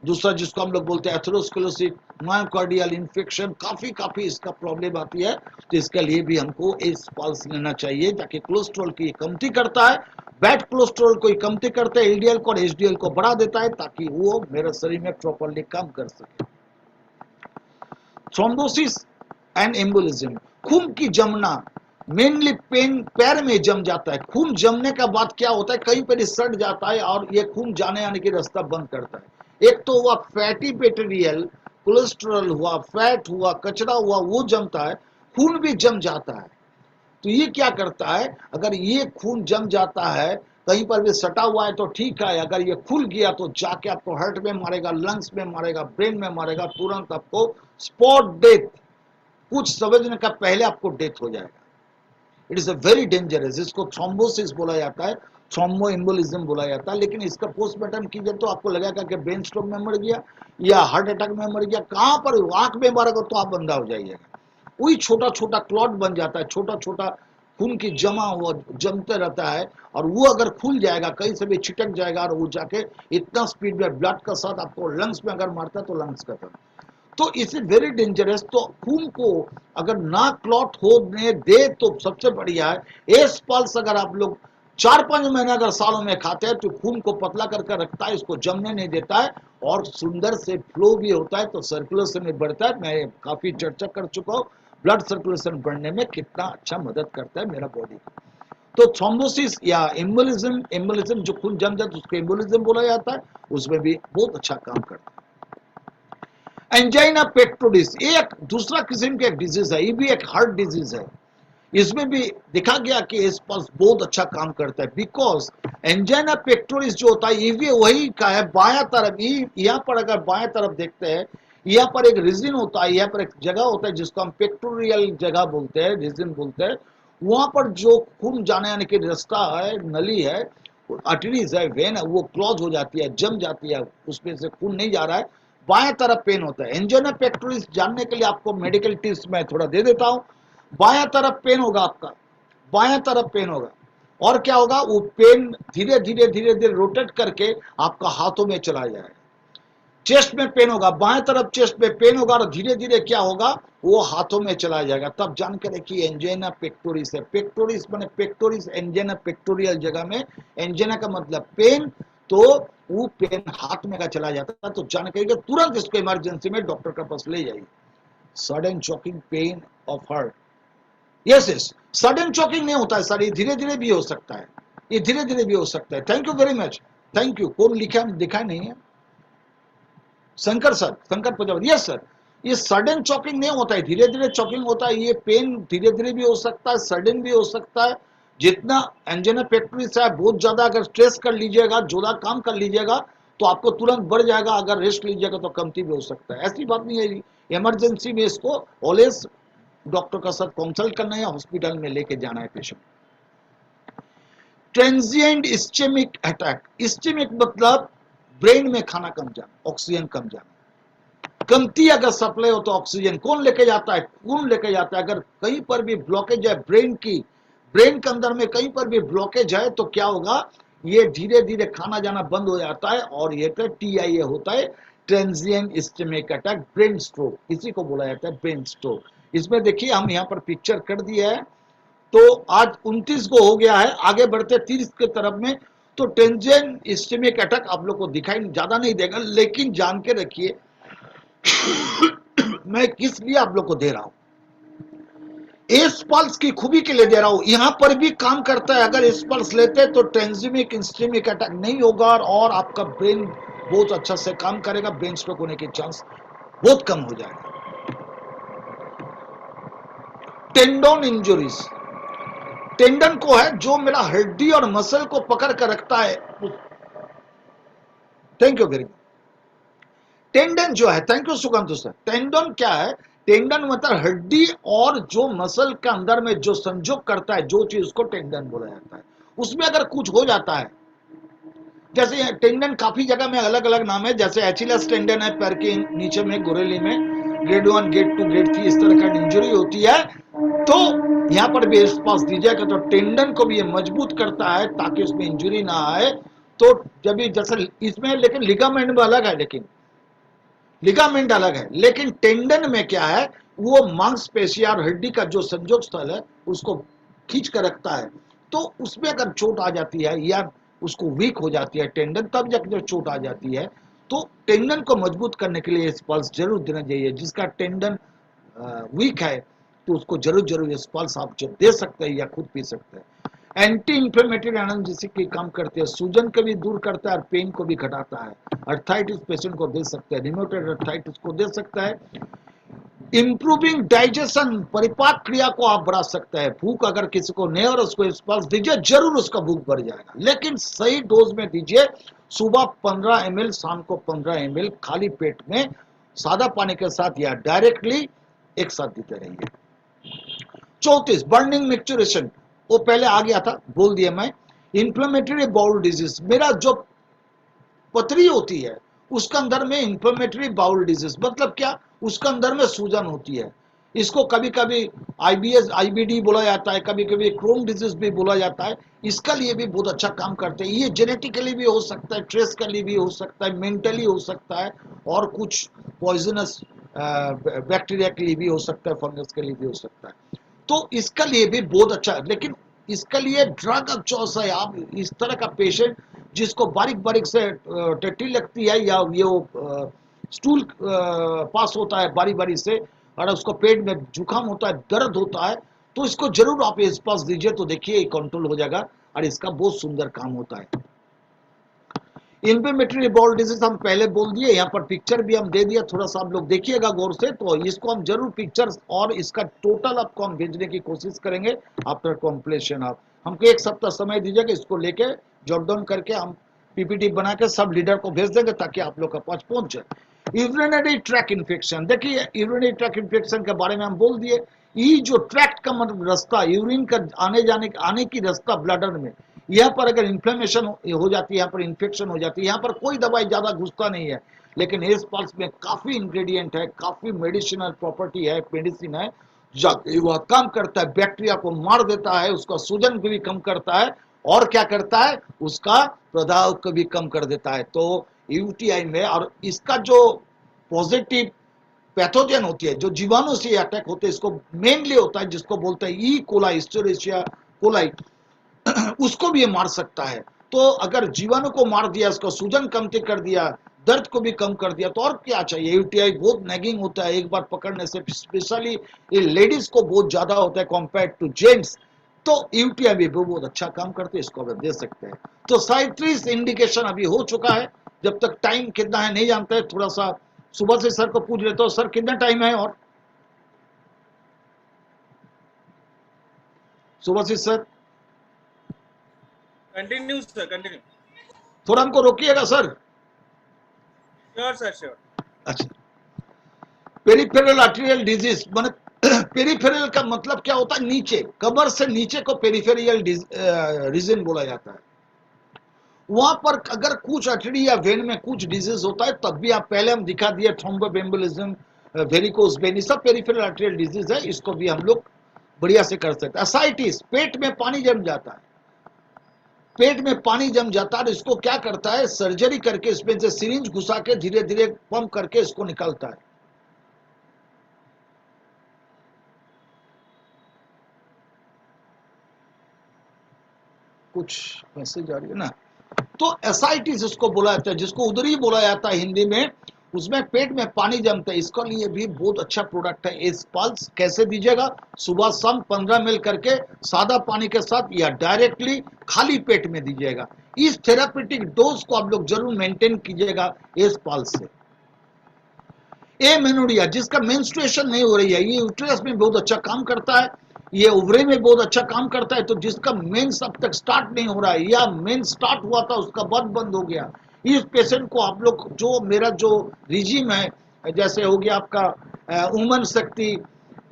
दूसरा जिसको हम लोग बोलते हैं एथेरोस्क्लेरोसिस, मायोकार्डियल इन्फेक्शन, काफी काफी इसका प्रॉब्लम आती है। तो इसके लिए भी हमको एस पल्स लेना चाहिए, ताकि कोलेस्ट्रॉल की कमती करता है, बैड कोलेस्ट्रॉल को कमती करता है, एलडीएल को और एचडीएल को बढ़ा देता है, ताकि वो मेरे शरीर में प्रॉपरली काम कर सके। थ्रोम्बोसिस एंड एम्बोलिज्म, खून की जमना, मेनली पेन पैर में जम जाता है। खून जमने का बाद क्या होता है, कहीं पर सट जाता है और ये खून जाने आने की रास्ता बंद करता है। एक तो हुआ फैटी मटेरियल, कोलेस्ट्रॉल हुआ, फैट हुआ, कचरा हुआ, वो जमता है, खून भी जम जाता है। तो ये क्या करता है, अगर ये खून जम जाता है कहीं पर भी सटा हुआ है तो ठीक है, अगर ये खुल गया तो जाके आपको हार्ट में मारेगा, लंग्स में मारेगा, ब्रेन में मारेगा, तुरंत आपको स्पॉट डेथ, कुछ समझने का पहले आपको डेथ हो जाएगा। It is a very dangerous, इसको थ्रोम्बोसिस बोला जाता है, थ्रोम्बो एम्बोलिज्म बोला जाता है। लेकिन इसका पोस्टमार्टम कीजिए तो आपको लगेगा कि ब्रेन स्ट्रोक में मर गया या हार्ट अटैक में मर गया, कहां पर आंख में मारेगा तो आप बंदा हो जाइएगा। वही छोटा छोटा क्लॉट बन जाता है, छोटा छोटा खून की जमा हुआ जमते रहता है, और वो अगर खुल जाएगा, कहीं से भी छिटक जाएगा और वो जाके इतना स्पीड में ब्लड का साथ आपको लंग्स में अगर मारता है तो लंग्स खत्म। तो इस वेरी डेंजरस। तो खून को अगर ना क्लॉट होने दे तो सबसे बढ़िया है एस पल्स। अगर आप लोग 4-5 महीने अगर सालों में खाते हैं तो खून को पतला करके रखता है, इसको जमने नहीं देता है, और सुंदर से फ्लो भी होता है, तो सर्कुलेशन में बढ़ता है। मैं काफी चर्चा कर चुका हूँ ब्लड सर्कुलेशन बढ़ने में कितना अच्छा मदद करता है मेरा बॉडी को। तो थ्रोम्बोसिस या एम्बोलिज्म, एम्बोलिज्म जो खून जम जाता है उसको एम्बोलिज्म बोला जाता है, उसमें भी बहुत अच्छा काम करता है। एंजाइना पेक्टोरिस एक दूसरा किस्म का एक डिजीज है, ये भी एक हार्ट डिजीज है। इसमें भी देखा गया कि इस पल्स बहुत अच्छा काम करता है, बिकॉज एंजाइना पेक्टोरिस जो होता है ये भी वही का है, बायां तरफ। यहाँ पर अगर बायां तरफ देखते हैं, यहाँ पर एक रीजन होता है, यहाँ पर एक जगह होता है जिसको हम पेक्टोरियल जगह बोलते हैं, रीजन बोलते हैं। वहां पर जो खून जाने आने की रास्ता है, नली है, आर्टरीज है, वेन है, वो क्लोज हो जाती है, जम जाती है, उसमें से खून नहीं जा रहा है, बाएं तरफ पेन होता है। एंजाइना पेक्टोरिस जानने के लिए आपको मेडिकल टिप्स मैं थोड़ा दे देता हूं। बायां तरफ पेन होगा आपका, बायां तरफ पेन होगा, और क्या होगा, वो पेन धीरे धीरे धीरे धीरे रोटेट करके आपका हाथों में चला जाएगा। चेस्ट में पेन होगा, बाएं तरफ चेस्ट में पेन होगा, और धीरे धीरे क्या होगा, वो हाथों में चला जाएगा। तब जान के रखिए एंजाइना पेक्टोरिस है। पेक्टोरिस माने पेक्टोरिस एंजाइना पेक्टोरियल जगह में, एंजाइना का मतलब पेन, तो वो पेन हाथ में का चला जाता है, तो जान के तुरंत इसको इमरजेंसी में डॉक्टर के पास ले जाइए। Sudden choking pain of heart, yes yes, sudden choking नहीं होता है सर, ये धीरे धीरे भी हो सकता है, ये धीरे धीरे भी हो सकता है। Thank you very much, thank you. कौन लिखा दिखा नहीं है, Shankar sir, Shankar Prajapati, yes sir. ये सडन चॉकिंग नहीं होता है, धीरे धीरे चॉकिंग होता है। ये पेन धीरे धीरे भी हो सकता है, सडन भी हो सकता है। जितना एंजाइना पेक्टोरिस है, बहुत ज्यादा अगर स्ट्रेस कर लीजिएगा, ज्यादा काम कर लीजिएगा तो आपको तुरंत बढ़ जाएगा, अगर रेस्ट लीजिएगा तो कमती भी हो सकता है। ऐसी बात नहीं है, इमरजेंसी में इसको ऑलवेज डॉक्टर का साथ कंसल्ट करना है, हॉस्पिटल में लेके जाना है patient. Transient ischaemic attack, ischaemic मतलब ब्रेन में खाना कम जाना, ऑक्सीजन कम जाना, कमती अगर सप्लाई हो तो ऑक्सीजन कौन लेके जाता है, खून लेके जाता है। अगर कहीं पर भी ब्लॉकेज है ब्रेन की, ब्रेन के अंदर में कहीं पर भी ब्लॉकेज है तो क्या होगा, ये धीरे धीरे खाना जाना बंद हो जाता है, और ये तो TIA होता है, transient ischaemic attack, brain stroke, इसी को बोला जाता है ब्रेन स्ट्रोक। इसमें देखिए हम यहाँ पर पिक्चर कर दिया है। तो आज 29 को हो गया है, आगे बढ़ते 30 के तरफ में। तो ट्रांजिएंट इस्चेमिक अटैक आप लोग को दिखाई ज्यादा नहीं देगा, लेकिन जान के रखिए मैं किस लिए आप लोग को दे रहा हूं, एस पल्स की खूबी के लिए दे रहा हूं, यहां पर भी काम करता है। अगर एस पल्स लेते तो ट्रांजिएंट इस्चेमिक अटैक नहीं होगा, और आपका ब्रेन बहुत अच्छा से काम करेगा, ब्रेन स्ट्रोक होने के चांस बहुत कम हो जाएगा। टेंडन इंजुरीज, टेंडन को है जो मेरा हड्डी और मसल को पकड़ कर रखता है। Thank you very much. Tendon जो है, thank you Sukant sir. Tendon क्या है, टेंडन मतलब हड्डी और जो मसल के अंदर में जो संयोग करता है, जो चीज उसको टेंडन बोला जाता है। उसमें अगर कुछ हो जाता है, जैसे टेंडन काफी जगह में अलग अलग नाम है, जैसे एचिलस टेंडन है पैर के नीचे में, गुरेली में, ग्रेड 1, ग्रेड 2, ग्रेड 3 इस तरह का इंजरी होती है, तो यहाँ पर भी स्पास दीजिएगा तो टेंडन को भी ये मजबूत करता है ताकि उसमें इंजरी ना आए। तो जब भी जैसे इसमें, लेकिन लिगामेंट में अलग है, लेकिन लिगामेंट अलग है, लेकिन टेंडन में क्या है, वो मांसपेशी और हड्डी का जो संजोग स्थल है उसको खींच कर रखता है। तो उसमें अगर चोट आ जाती है या उसको वीक हो जाती है टेंडन, तब जब चोट आ जाती है, तो टेंडन को मजबूत करने के लिए पल्स जरूर देना चाहिए। जिसका टेंडन वीक है तो उसको जरूर जरूर ये पल्स आप जो दे सकते हैं या खुद पी सकते हैं। एंटी इंफ्लेमेटरी एनाल्जेसिक की काम करते हैं, सूजन को भी दूर करता है और पेन को भी घटाता है। अर्थाइटिस पेशेंट को दे सकते हैं, रिमोटेड अर्थाइटिस को दे सकता है। इंप्रूविंग डाइजेशन, परिपाक क्रिया को आप बढ़ा सकते हैं। भूख अगर किसी को नहीं और उसको स्पर्श दीजिए, जरूर उसका भूख बढ़ जाएगा, लेकिन सही डोज में दीजिए। सुबह 15 ml, शाम को 15 ml खाली पेट में सादा पानी के साथ या डायरेक्टली एक साथ देते रहिए। 34 बर्निंग मिक्चुरेशन, वो पहले आ गया था, बोल दिया मैं। इंफ्लेमेटरी बाउल डिजीज, मेरा जो पथरी होती है उसके अंदर में इंफ्लेमेटरी बाउल डिजीज मतलब क्या, उसके अंदर में सूजन होती है। इसको कभी कभी आईबीएस आईबीडी बोला जाता है, कभी कभी क्रोन डिजीज भी बोला जाता है। इसका लिए भी बहुत अच्छा काम करते हैं। ये जेनेटिकली भी हो सकता है, स्ट्रेस के लिए भी हो सकता है, मेंटली हो सकता है, और कुछ पॉइजनस बैक्टीरिया के लिए भी हो सकता है, फंगस के लिए भी हो सकता है। तो इसका लिए भी बहुत अच्छा है, लेकिन इसके लिए ड्रग ऑफ चॉइस है। आप इस तरह का पेशेंट जिसको बारीक बारीक से टट्टी लगती है या ये स्टूल पास होता है बारी बारी से, और उसको पेट में जुकाम होता है, दर्द होता है, तो इसको जरूर आप इस पास दीजिए, तो देखिए कंट्रोल हो जाएगा और इसका बहुत सुंदर काम होता है। इंफ्लेमेटरी बाउल डिजीज हम पहले बोल दिए, यहाँ पर पिक्चर भी हम दे दिया, थोड़ा सा आप लोग देखिएगा गौर से। तो इसको हम जरूर पिक्चर्स और इसका टोटल आपको हम भेजने की कोशिश करेंगे आफ्टर कॉम्प्लीशन। आप हमको एक सप्ताह समय दीजिएगा, इसको लेके जॉट डाउन करके हम पीपीटी बना के सब लीडर को भेज देंगे ताकि आप लोग का पास पहुंच जाए। यूरिनरी ट्रैक इन्फेक्शन, देखिए यूरिनरी ट्रैक इन्फेक्शन के बारे में हम बोल दिए। ये जो ट्रैक्ट का मतलब रास्ता, यूरिन का आने की रास्ता ब्लडर में, यहाँ पर अगर इन्फ्लेमेशन हो जाती है, यहाँ पर इन्फेक्शन हो जाती है, यहाँ पर कोई दवाई ज्यादा घुसता नहीं है, लेकिन एस पल्स में काफी इंग्रेडिएंट है, काफी मेडिसिनल प्रॉपर्टी है, मेडिसिन है, वह काम करता है, बैक्टीरिया को मार देता है, उसका सूजन को भी कम करता है, और क्या करता है, उसका प्रभाव को भी कम कर देता है। तो यूटीआई में, और इसका जो पॉजिटिव पैथोजन होती है, जो जीवाणु से अटैक होते हैं, इसको मेनली होता है जिसको बोलते हैं ई कोलाई, एस्चेरिचिया कोलाई, उसको भी ये मार सकता है। तो अगर जीवाणु को मार दिया, उसका सूजन कम कर दिया, दर्द को भी कम कर दिया, तो और क्या चाहिए। यूटीआई बहुत नैगिंग होता है एक बार पकड़ने से, स्पेशली ये लेडीज को बहुत ज्यादा होता है कंपेयर टू जेंट्स। तो यूटीआई भी बहुत अच्छा काम करते हैं, इसको अब दे सकते हैं। तो साइट्रिस इंडिकेशन अभी हो चुका है। जब तक टाइम कितना है नहीं जानते, थोड़ा सा सुबह से सर को पूछ लेते हो, सर कितना टाइम है, और सुबह से सर कंटिन्यू सर, कंटिन्यू। थोड़ा हमको रोकिएगा सर। Sure sir, sure. अच्छा, पेरिफेरल आर्टेरियल डिजीज माने पेरिफेरल का मतलब क्या होता है, नीचे, कमर से नीचे को पेरिफेरियल रीजन बोला जाता है। वहां पर अगर कुछ आर्टरी या वेन में कुछ डिजीज होता है, तब भी आप पहले हम दिखा दिए, थ्रोम्बोएम्बोलिज्म, वेरिकोस वेन, सब पेरिफेरल आर्टेरियल डिजीज है, इसको भी हम लोग बढ़िया से कर सकते हैं। असाइटिस, पेट में पानी जम जाता है, पेट में पानी जम जाता है, इसको क्या करता है, सर्जरी करके इसमें से सिरिंज घुसा के धीरे धीरे पंप करके इसको निकालता है। कुछ मैसेज आ रही है ना। तो एसाइटिस इसको बोला जाता है, जिसको उदरी बोला जाता है हिंदी में, उसमें पेट में पानी जमता है। इसके लिए भी बहुत अच्छा प्रोडक्ट है एस पल्स। कैसे दीजिएगा, सुबह शाम 15 ml करके सादा पानी के साथ या डायरेक्टली खाली पेट में दीजिएगा। इस थेरापेटिक डोज को आप लोग जरूर मेंटेन कीजिएगा एस पल्स से। एमेनोरिया, जिसका मेंस्ट्रुएशन नहीं हो रही है, ये यूट्रस में बहुत अच्छा काम करता है, ये ओवरी में बहुत अच्छा काम करता है। तो जिसका मेंस अब तक स्टार्ट नहीं हो रहा है, या मेंस स्टार्ट हुआ था उसका बाद बंद हो गया, इस पेशेंट को आप लोग, जो मेरा जो रिजीम है, जैसे हो गया आपका उमन शक्ति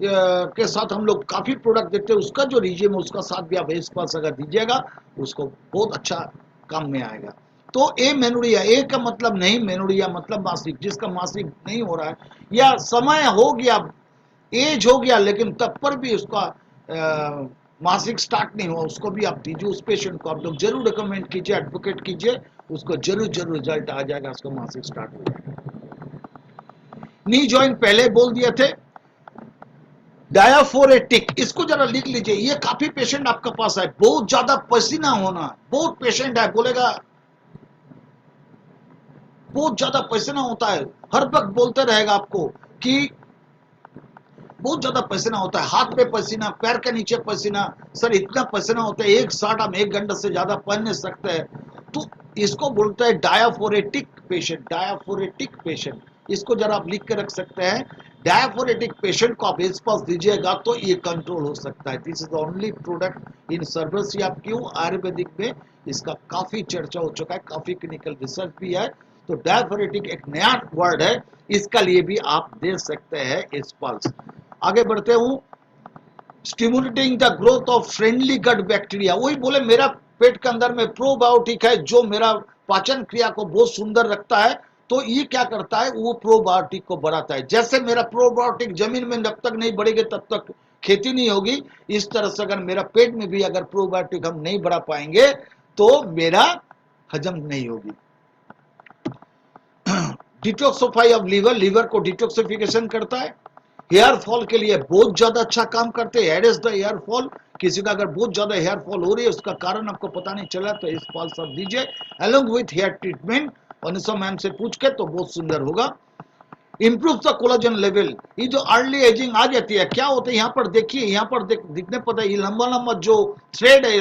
के साथ हम लोग काफी प्रोडक्ट देते हैं, उसका जो रिजीम है उसका साथ भी आप इस पास अगर दीजिएगा, उसको बहुत अच्छा काम में आएगा। तो ए मेनोरिया, ए का मतलब नहीं मेनोरिया मतलब मासिक, जिसका मासिक नहीं हो रहा है या समय हो गया, एज हो गया, लेकिन तब पर भी उसका मासिक स्टार्ट नहीं हुआ, उसको भी आप दीजिए। उस पेशेंट को आप लोग जरूर रिकमेंड कीजिए, एडवोकेट कीजिए, उसको जरूर जरूर रिजल्ट आ जाएगा, उसका मासिक स्टार्ट हो जाएगा। नी जॉइंट पहले बोल दिए थे। डायाफोरेटिक, इसको जरा लिख लीजिए, ये काफी पेशेंट आपके पास है, बहुत ज्यादा पसीना होना, बहुत पेशेंट है बोलेगा बहुत ज्यादा पसीना होता है, हर वक्त बोलते रहेगा आपको कि बहुत ज्यादा पसीना होता है, हाथ पे पसीना, पैर के नीचे पसीना, सर इतना पसीना होता है, एक शर्ट हम 1 घंटे से ज्यादा पहन नहीं सकते हैं। तो इसको बोलते हैं डायाफोरेटिक पेशेंट, डायाफोरेटिक पेशेंट, इसको जरा आप लिख के रख सकते हैं। डायाफोरेटिक पेशेंट को आप इस पास दीजिएगा तो ये कंट्रोल हो सकता है। This is only product in service of Q Ayurvedic में, इसका काफी चर्चा हो चुका है, काफी क्लिनिकल रिसर्च भी है। तो डायाफोरेटिक एक नया वर्ड है, इसका लिए भी आप दे सकते हैं इस पल्स। आगे बढ़ते हूं। Stimulating the growth of friendly gut bacteria, वही बोले मेरा पेट के अंदर में प्रोबायोटिक है जो मेरा पाचन क्रिया को बहुत सुंदर रखता है, तो ये क्या करता है, वो प्रोबायोटिक को बढ़ाता है। जैसे मेरा प्रोबायोटिक जमीन में जब तक नहीं बढ़ेगी तब तक खेती नहीं होगी, इस तरह से अगर मेरा पेट में भी अगर प्रोबायोटिक हम नहीं बढ़ा पाएंगे तो मेरा हजम नहीं होगी। डिटॉक्सिफाई ऑफ लीवर, लीवर को डिटॉक्सिफिकेशन करता है। हेयर फॉल के लिए बहुत ज्यादा अच्छा काम करते हैं, aid is the hair fall. किसी का अगर बहुत ज्यादा हेयर फॉल हो रही है, उसका कारण आपको पता नहीं चला, तो इस फॉल सब दीजिए along with hair treatment, Anisha ma'am से पूछ के, तो बहुत सुंदर होगा। इंप्रूव द कोलाजन लेवल, ये जो अर्ली एजिंग आ जाती है, क्या होता है यहाँ पर देखिए, यहाँ पर दिखने पता है, ये लंबा लंबा जो थ्रेड है,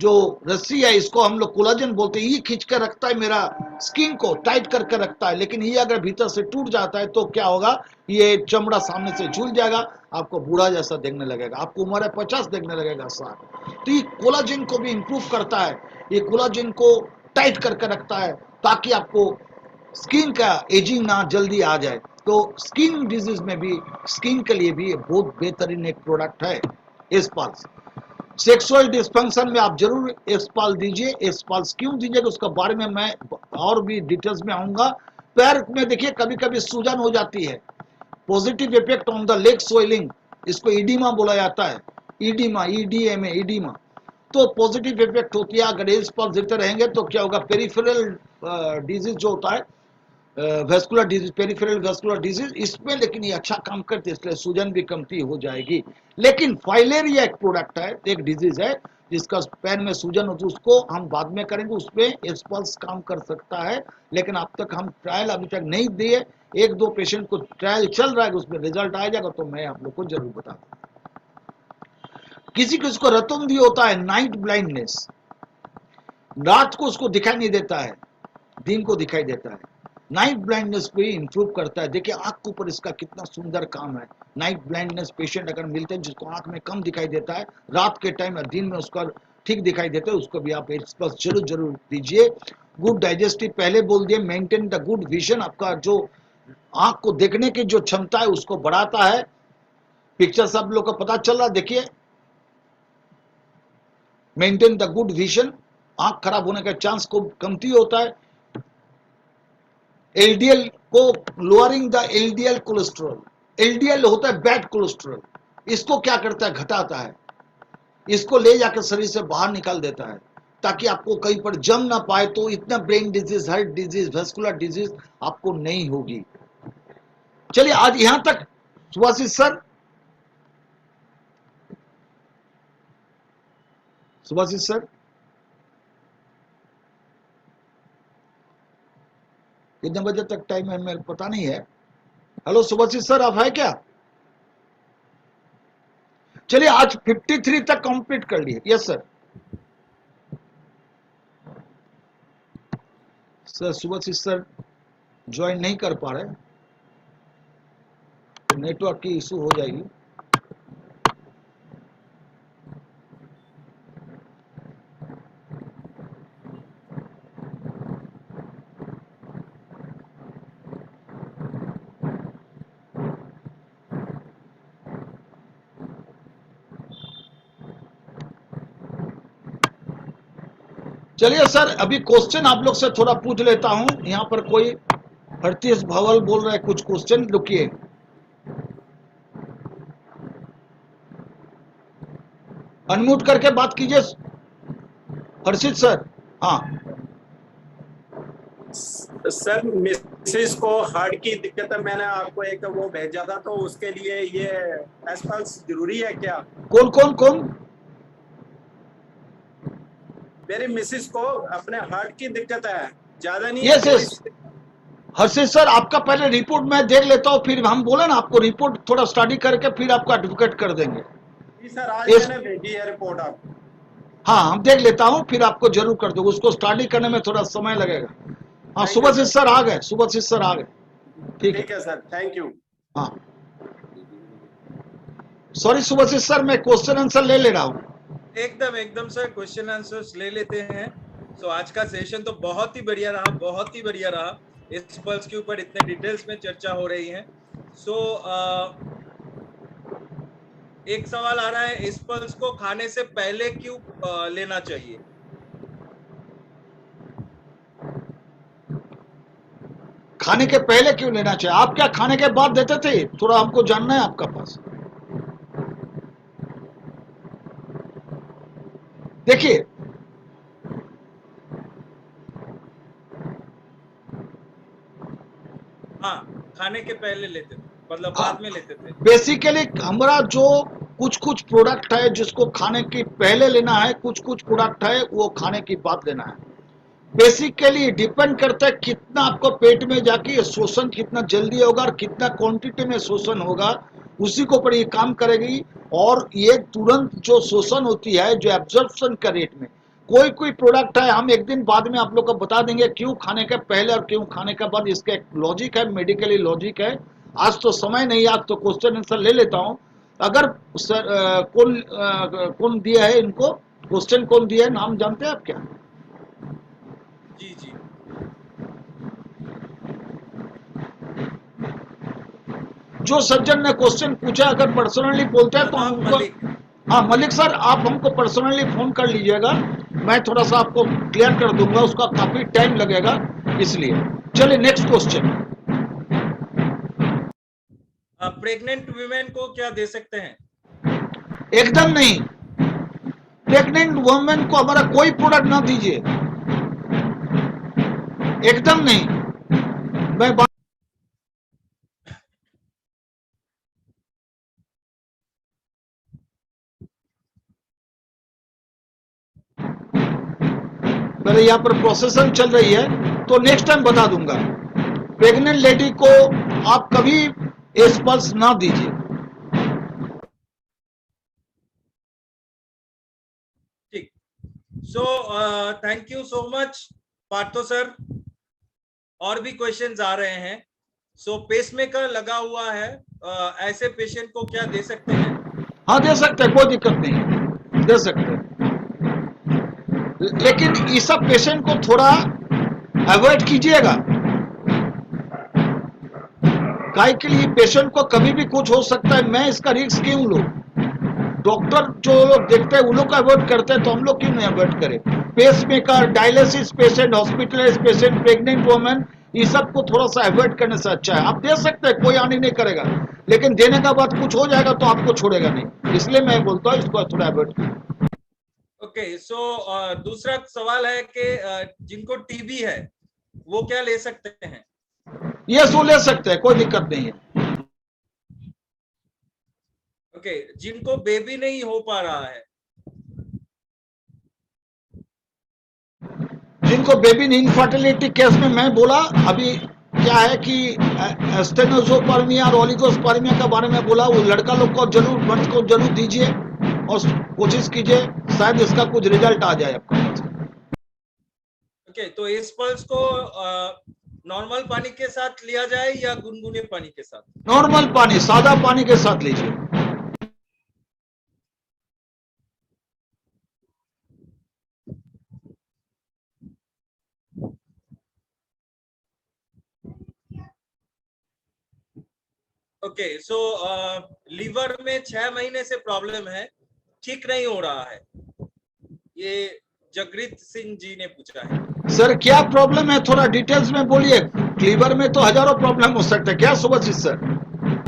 जो रस्सी है, इसको हम लोग कोलाजन बोलते हैं, ये खींच कर रखता है, मेरा स्किन को टाइट करके रखता है। लेकिन ये अगर भीतर से टूट जाता है तो क्या होगा, ये चमड़ा सामने से झूल जाएगा, आपको बूढ़ा जैसा देखने लगेगा, आपको उम्र है 50 देखने लगेगा 60। तो ये कोलाजन को भी इंप्रूव करता है, ये कोलाजन को टाइट करके रखता है, ताकि आपको स्किन का एजिंग ना जल्दी आ जाए। तो स्किन डिजीज में भी, स्किन के लिए भी ये बहुत बेहतरीन एक प्रोडक्ट है एस्पाल्स। सेक्सुअल डिस्फंक्शन में आप जरूर एस्पाल दीजिए। एस्पाल्स क्यों दीजिएगा उसका बारे में मैं और भी डिटेल्स में आऊंगा। पैर में देखिए कभी कभी सूजन हो जाती है, positive effect on the leg swelling, इसको ईडीमा बोला जाता है, ईडीमा, ईडीएमए, ईडीमा। तो पॉजिटिव इफेक्ट होती है अगर एस्पाल देते रहेंगे, तो क्या होगा, पेरिफेरल डिजीज जो होता है, vascular disease, peripheral vascular disease, इसमें लेकिन ये अच्छा काम करते हैं, इसलिए सूजन भी कमती हो जाएगी। लेकिन फाइलेरिया एक प्रोडक्ट है, एक डिजीज है जिसका पैर में सूजन होती है, उसको हम बाद में करेंगे, उसमें एस्पल्स काम कर सकता है। लेकिन अब तक हम ट्रायल अभी तक नहीं दिए, एक दो पेशेंट को ट्रायल चल रहा है, उसमें रिजल्ट आ जाएगा तो मैं आप लोग को जरूर बता दूं। किसी किसी को रतुंधी होता है, नाइट ब्लाइंडनेस, रात को उसको दिखाई नहीं देता है, दिन को दिखाई देता है। नाइट ब्लाइंडनेस को इंप्रूव करता है। देखिए आंख के ऊपर इसका कितना सुंदर काम है। नाइट ब्लाइंडनेस पेशेंट अगर मिलते हैं जिसको आंख में कम दिखाई देता है, रात के टाइम या दिन में उसका ठीक दिखाई देता है, उसको भी आप एक्सप्लस जरूर जरूर दीजिए। गुड डाइजेस्टिव पहले बोल दिए, मेंटेन द गुड विजन, आपका जो आंख को देखने की जो क्षमता है उसको बढ़ाता है। पिक्चर सब लोग को पता चल रहा, देखिए मेंटेन द गुड विजन, आंख खराब होने का चांस को कमती होता है। एलडीएल को lowering the LDL cholesterol, LDL होता है बैड कोलेस्ट्रॉल, इसको क्या करता है, घटाता है, इसको ले जाकर शरीर से बाहर निकाल देता है, ताकि आपको कहीं पर जम ना पाए, तो इतना brain disease, heart disease, vascular disease आपको नहीं होगी। चलिए आज यहां तक सुभाषिस सर, सुभाषिस सर कितने बजे तक टाइम है मेरे पता नहीं है। हेलो सुभाषिस सर, आप है क्या? चलिए आज 53 तक कंप्लीट कर लिए। Yes sir. Sir Subhashis sir join नहीं कर पा रहे, नेटवर्क की इशू हो जाएगी। चलिए सर, अभी क्वेश्चन आप लोग से थोड़ा पूछ लेता हूं। यहाँ पर कोई हरतीश भवल बोल रहे हैं कुछ क्वेश्चन, रुकिए। अनम्यूट करके बात कीजिए हर्षित सर। हाँ सर, मिसेस को हार्ट की दिक्कत है, मैंने आपको एक वो भेजा था, तो उसके लिए ये एस्पल्स जरूरी है क्या? कौन कौन कौन? मेरी मिसेस को अपने हार्ट की दिक्कत है, ज्यादा नहीं है, यस थोड़ी यस सी। हर्षित सर, आपका पहले रिपोर्ट मैं देख लेता हूँ, फिर हम बोले ना आपको रिपोर्ट थोड़ा स्टडी करके फिर आपको एडवोकेट कर देंगे। जी सर, आज इस मैंने भेजी है रिपोर्ट आपको। हाँ, हम देख लेता हूँ, फिर आपको जरूर कर दूंगा। उसको स्टडी करने में थोड़ा समय लगेगा। हाँ, थैंक यू सुभाषित सर। सर आ गए, सुभाषित सर आ गए। ठीक है। ठीक है सर, थैंक यू। हाँ, सॉरी सुभाषित सर, मैं क्वेश्चन आंसर ले रहा हूँ। एकदम एकदम सर, क्वेश्चन आंसर्स ले लेते हैं। सो आज का सेशन तो बहुत ही बढ़िया रहा, बहुत ही बढ़िया रहा। इस पल्स के ऊपर इतने डिटेल्स में चर्चा हो रही है। सो एक सवाल आ रहा है, इस पल्स को खाने से पहले क्यों लेना चाहिए? खाने के पहले क्यों लेना चाहिए? आप क्या खाने के बाद देते थे? थोड़ा हमको जानना है आपका पास। देखिए, हाँ, खाने के पहले लेते थे, मतलब बाद में लेते थे। बेसिकली हमारा जो कुछ कुछ प्रोडक्ट है जिसको खाने के पहले लेना है, कुछ कुछ प्रोडक्ट है वो खाने के बाद लेना है। बेसिकली डिपेंड करता है कितना आपको पेट में जाके शोषण कितना जल्दी होगा और कितना क्वांटिटी में शोषण होगा, उसी के ऊपर ये काम करेगी। और ये तुरंत जो शोषण होती है, जो एब्जॉर्प्शन का रेट में, कोई कोई प्रोडक्ट है, हम एक दिन बाद में आप लोग को बता देंगे क्यों खाने के पहले और क्यों खाने के बाद। इसका एक लॉजिक है, मेडिकली लॉजिक है। आज तो समय नहीं, आज तो क्वेश्चन आंसर ले लेता हूँ। अगर सर कौन दिया है इनको क्वेश्चन, कौन दिया है, नाम जानते हैं आप क्या? जी जी। जो सज्जन ने क्वेश्चन पूछा, अगर पर्सनली बोलते हैं तो हम जनाब उनको, मलिक। हाँ मलिक सर, आप हमको पर्सनली फोन कर लीजिएगा, मैं थोड़ा सा आपको क्लियर कर दूंगा, उसका काफी टाइम लगेगा इसलिए। चलिए नेक्स्ट क्वेश्चन। प्रेग्नेंट वुमेन को क्या दे सकते हैं? एकदम नहीं, प्रेग्नेंट वुमेन को हमारा कोई प्रोडक्ट ना दीजिए, एकदम नहीं। मैं पहले यहाँ पर प्रोसेसन चल रही है तो नेक्स्ट टाइम बता दूंगा। प्रेग्नेंट लेडी को आप कभी एस्पल्स ना दीजिए। ठीक। So thank you so much Partho sir. और भी क्वेश्चंस आ रहे हैं। सो पेसमेकर लगा हुआ है, ऐसे पेशेंट को क्या दे सकते हैं? हाँ दे सकते हैं, कोई दिक्कत नहीं है, दे सकते हैं। लेकिन इस सब पेशेंट को थोड़ा अवॉइड कीजिएगा। काहे के लिए? पेशेंट को कभी भी कुछ हो सकता है, मैं इसका रिस्क क्यों लूं? डॉक्टर जो लोग देखते हैं वो लोग अवॉइड करते हैं, तो हम लोग क्यों नहीं अवॉइड करें? Pacemaker, dialysis patient, hospitalize patient, pregnant women, ये सब को थोड़ा सा अवॉइड करने से अच्छा है। आप दे सकते हैं, कोई हानि नहीं करेगा, लेकिन देने का बाद कुछ हो जाएगा तो आपको छोड़ेगा नहीं, इसलिए मैं बोलता हूँ इसको थोड़ा अवॉइड करें। ओके। सो दूसरा सवाल है कि जिनको टीबी है वो क्या ले सकते हैं? ये सो ले सकते हैं, कोई दिक्कत नहीं है। ओके। जिनको बेबी नहीं हो पा रहा है? जिनको बेबी इनफर्टिलिटी केस में मैं बोला अभी, क्या है कि स्टेनोजोपर्मिया और ओलिगोस्पर्मिया के बारे में बोला, वो लड़का लोग को जरूर, बच्चे को जरूर दीजिए और कोशिश कीजिए शायद इसका कुछ रिजल्ट आ जाए आपका पास। ओके। तो इस पल्स को नॉर्मल पानी के साथ लिया जाए या गुनगुने पानी के साथ? नॉर्मल पानी, सादा पानी के साथ लीजिए। ओके। सो लीवर में 6 महीने से प्रॉब्लम है, ठीक नहीं हो रहा है। ये जगरीत सिंह जी ने पूछा है। सर क्या प्रॉब्लम है, थोड़ा डिटेल्स में बोलिए। क्लीवर में तो हजारों प्रॉब्लम हो सकता है, क्या सुभाषित सर?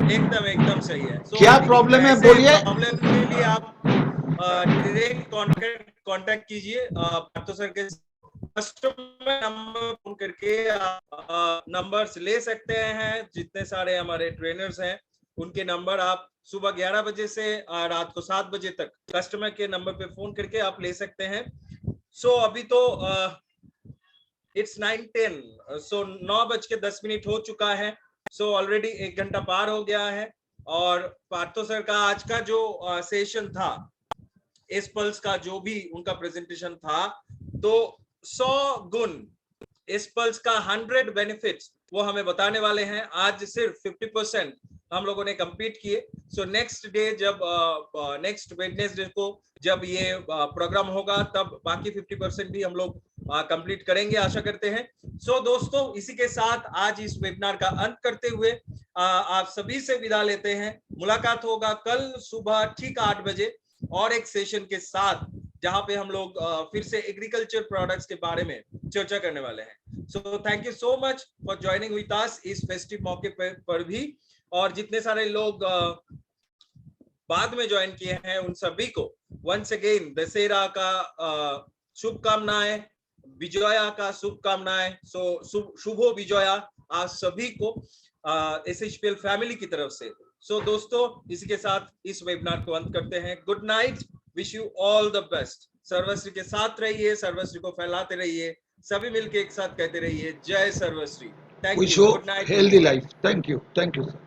एकदम एकदम सही है। क्या देखिए, प्रॉब्लम है ऐसे बोलिए। प्रॉब्लम के लिए आप डायरेक्ट कांटेक्ट कीजिए पार्थो सर के। कस्टमर नंबर फोन करके आप नंबर्स ले सकते हैं। जितने सारे हमारे ट्रेनर्स हैं उनके नंबर आप सुबह 11 बजे से रात को 7 बजे तक कस्टमर के नंबर पे फोन करके आप ले सकते हैं। सो अभी तो इट्स 9:10, सो 9:10 हो चुका है। सो ऑलरेडी 1 घंटा पार हो गया है। और पार्थो सर का आज का जो सेशन था, एस पल्स का जो भी उनका प्रेजेंटेशन था, तो 100 गुण एस पल्स का 100 बेनिफिट्स वो हमें बताने वाले हैं। आज सिर्फ 50% हम लोगों ने कंप्लीट किए। सो नेक्स्ट डे, जब नेक्स्ट वेडनेसडे को जब ये प्रोग्राम होगा, तब बाकी 50% भी हम लोग कंप्लीट करेंगे, आशा करते हैं। सो दोस्तों, इसी के साथ आज इस वेबिनार का अंत करते हुए आप सभी से विदा लेते हैं। मुलाकात होगा कल सुबह ठीक 8 बजे और एक सेशन के साथ, जहां पे हम लोग फिर से एग्रीकल्चर प्रोडक्ट्स के बारे में चर्चा करने वाले हैं। So thank you so much for joining with us इस फेस्टिव मौके पर भी। और जितने सारे लोग बाद में ज्वाइन किए हैं उन सभी को वंस अगेन दशहरा का शुभकामनाएं, विजया का शुभकामनाएं। सो शुभो विजया आप सभी को एसएचपीएल फैमिली की तरफ से। सो दोस्तों, इसी के साथ इस वेबिनार को अंत करते हैं। Good night, wish you all the best. Sarvashree के साथ रहिए, सर्वश्री को फैलाते रहिए, सभी मिलके एक साथ कहते रहिए जय Sarvashree. Thank wish you, you good night. Healthy life. Thank you sir.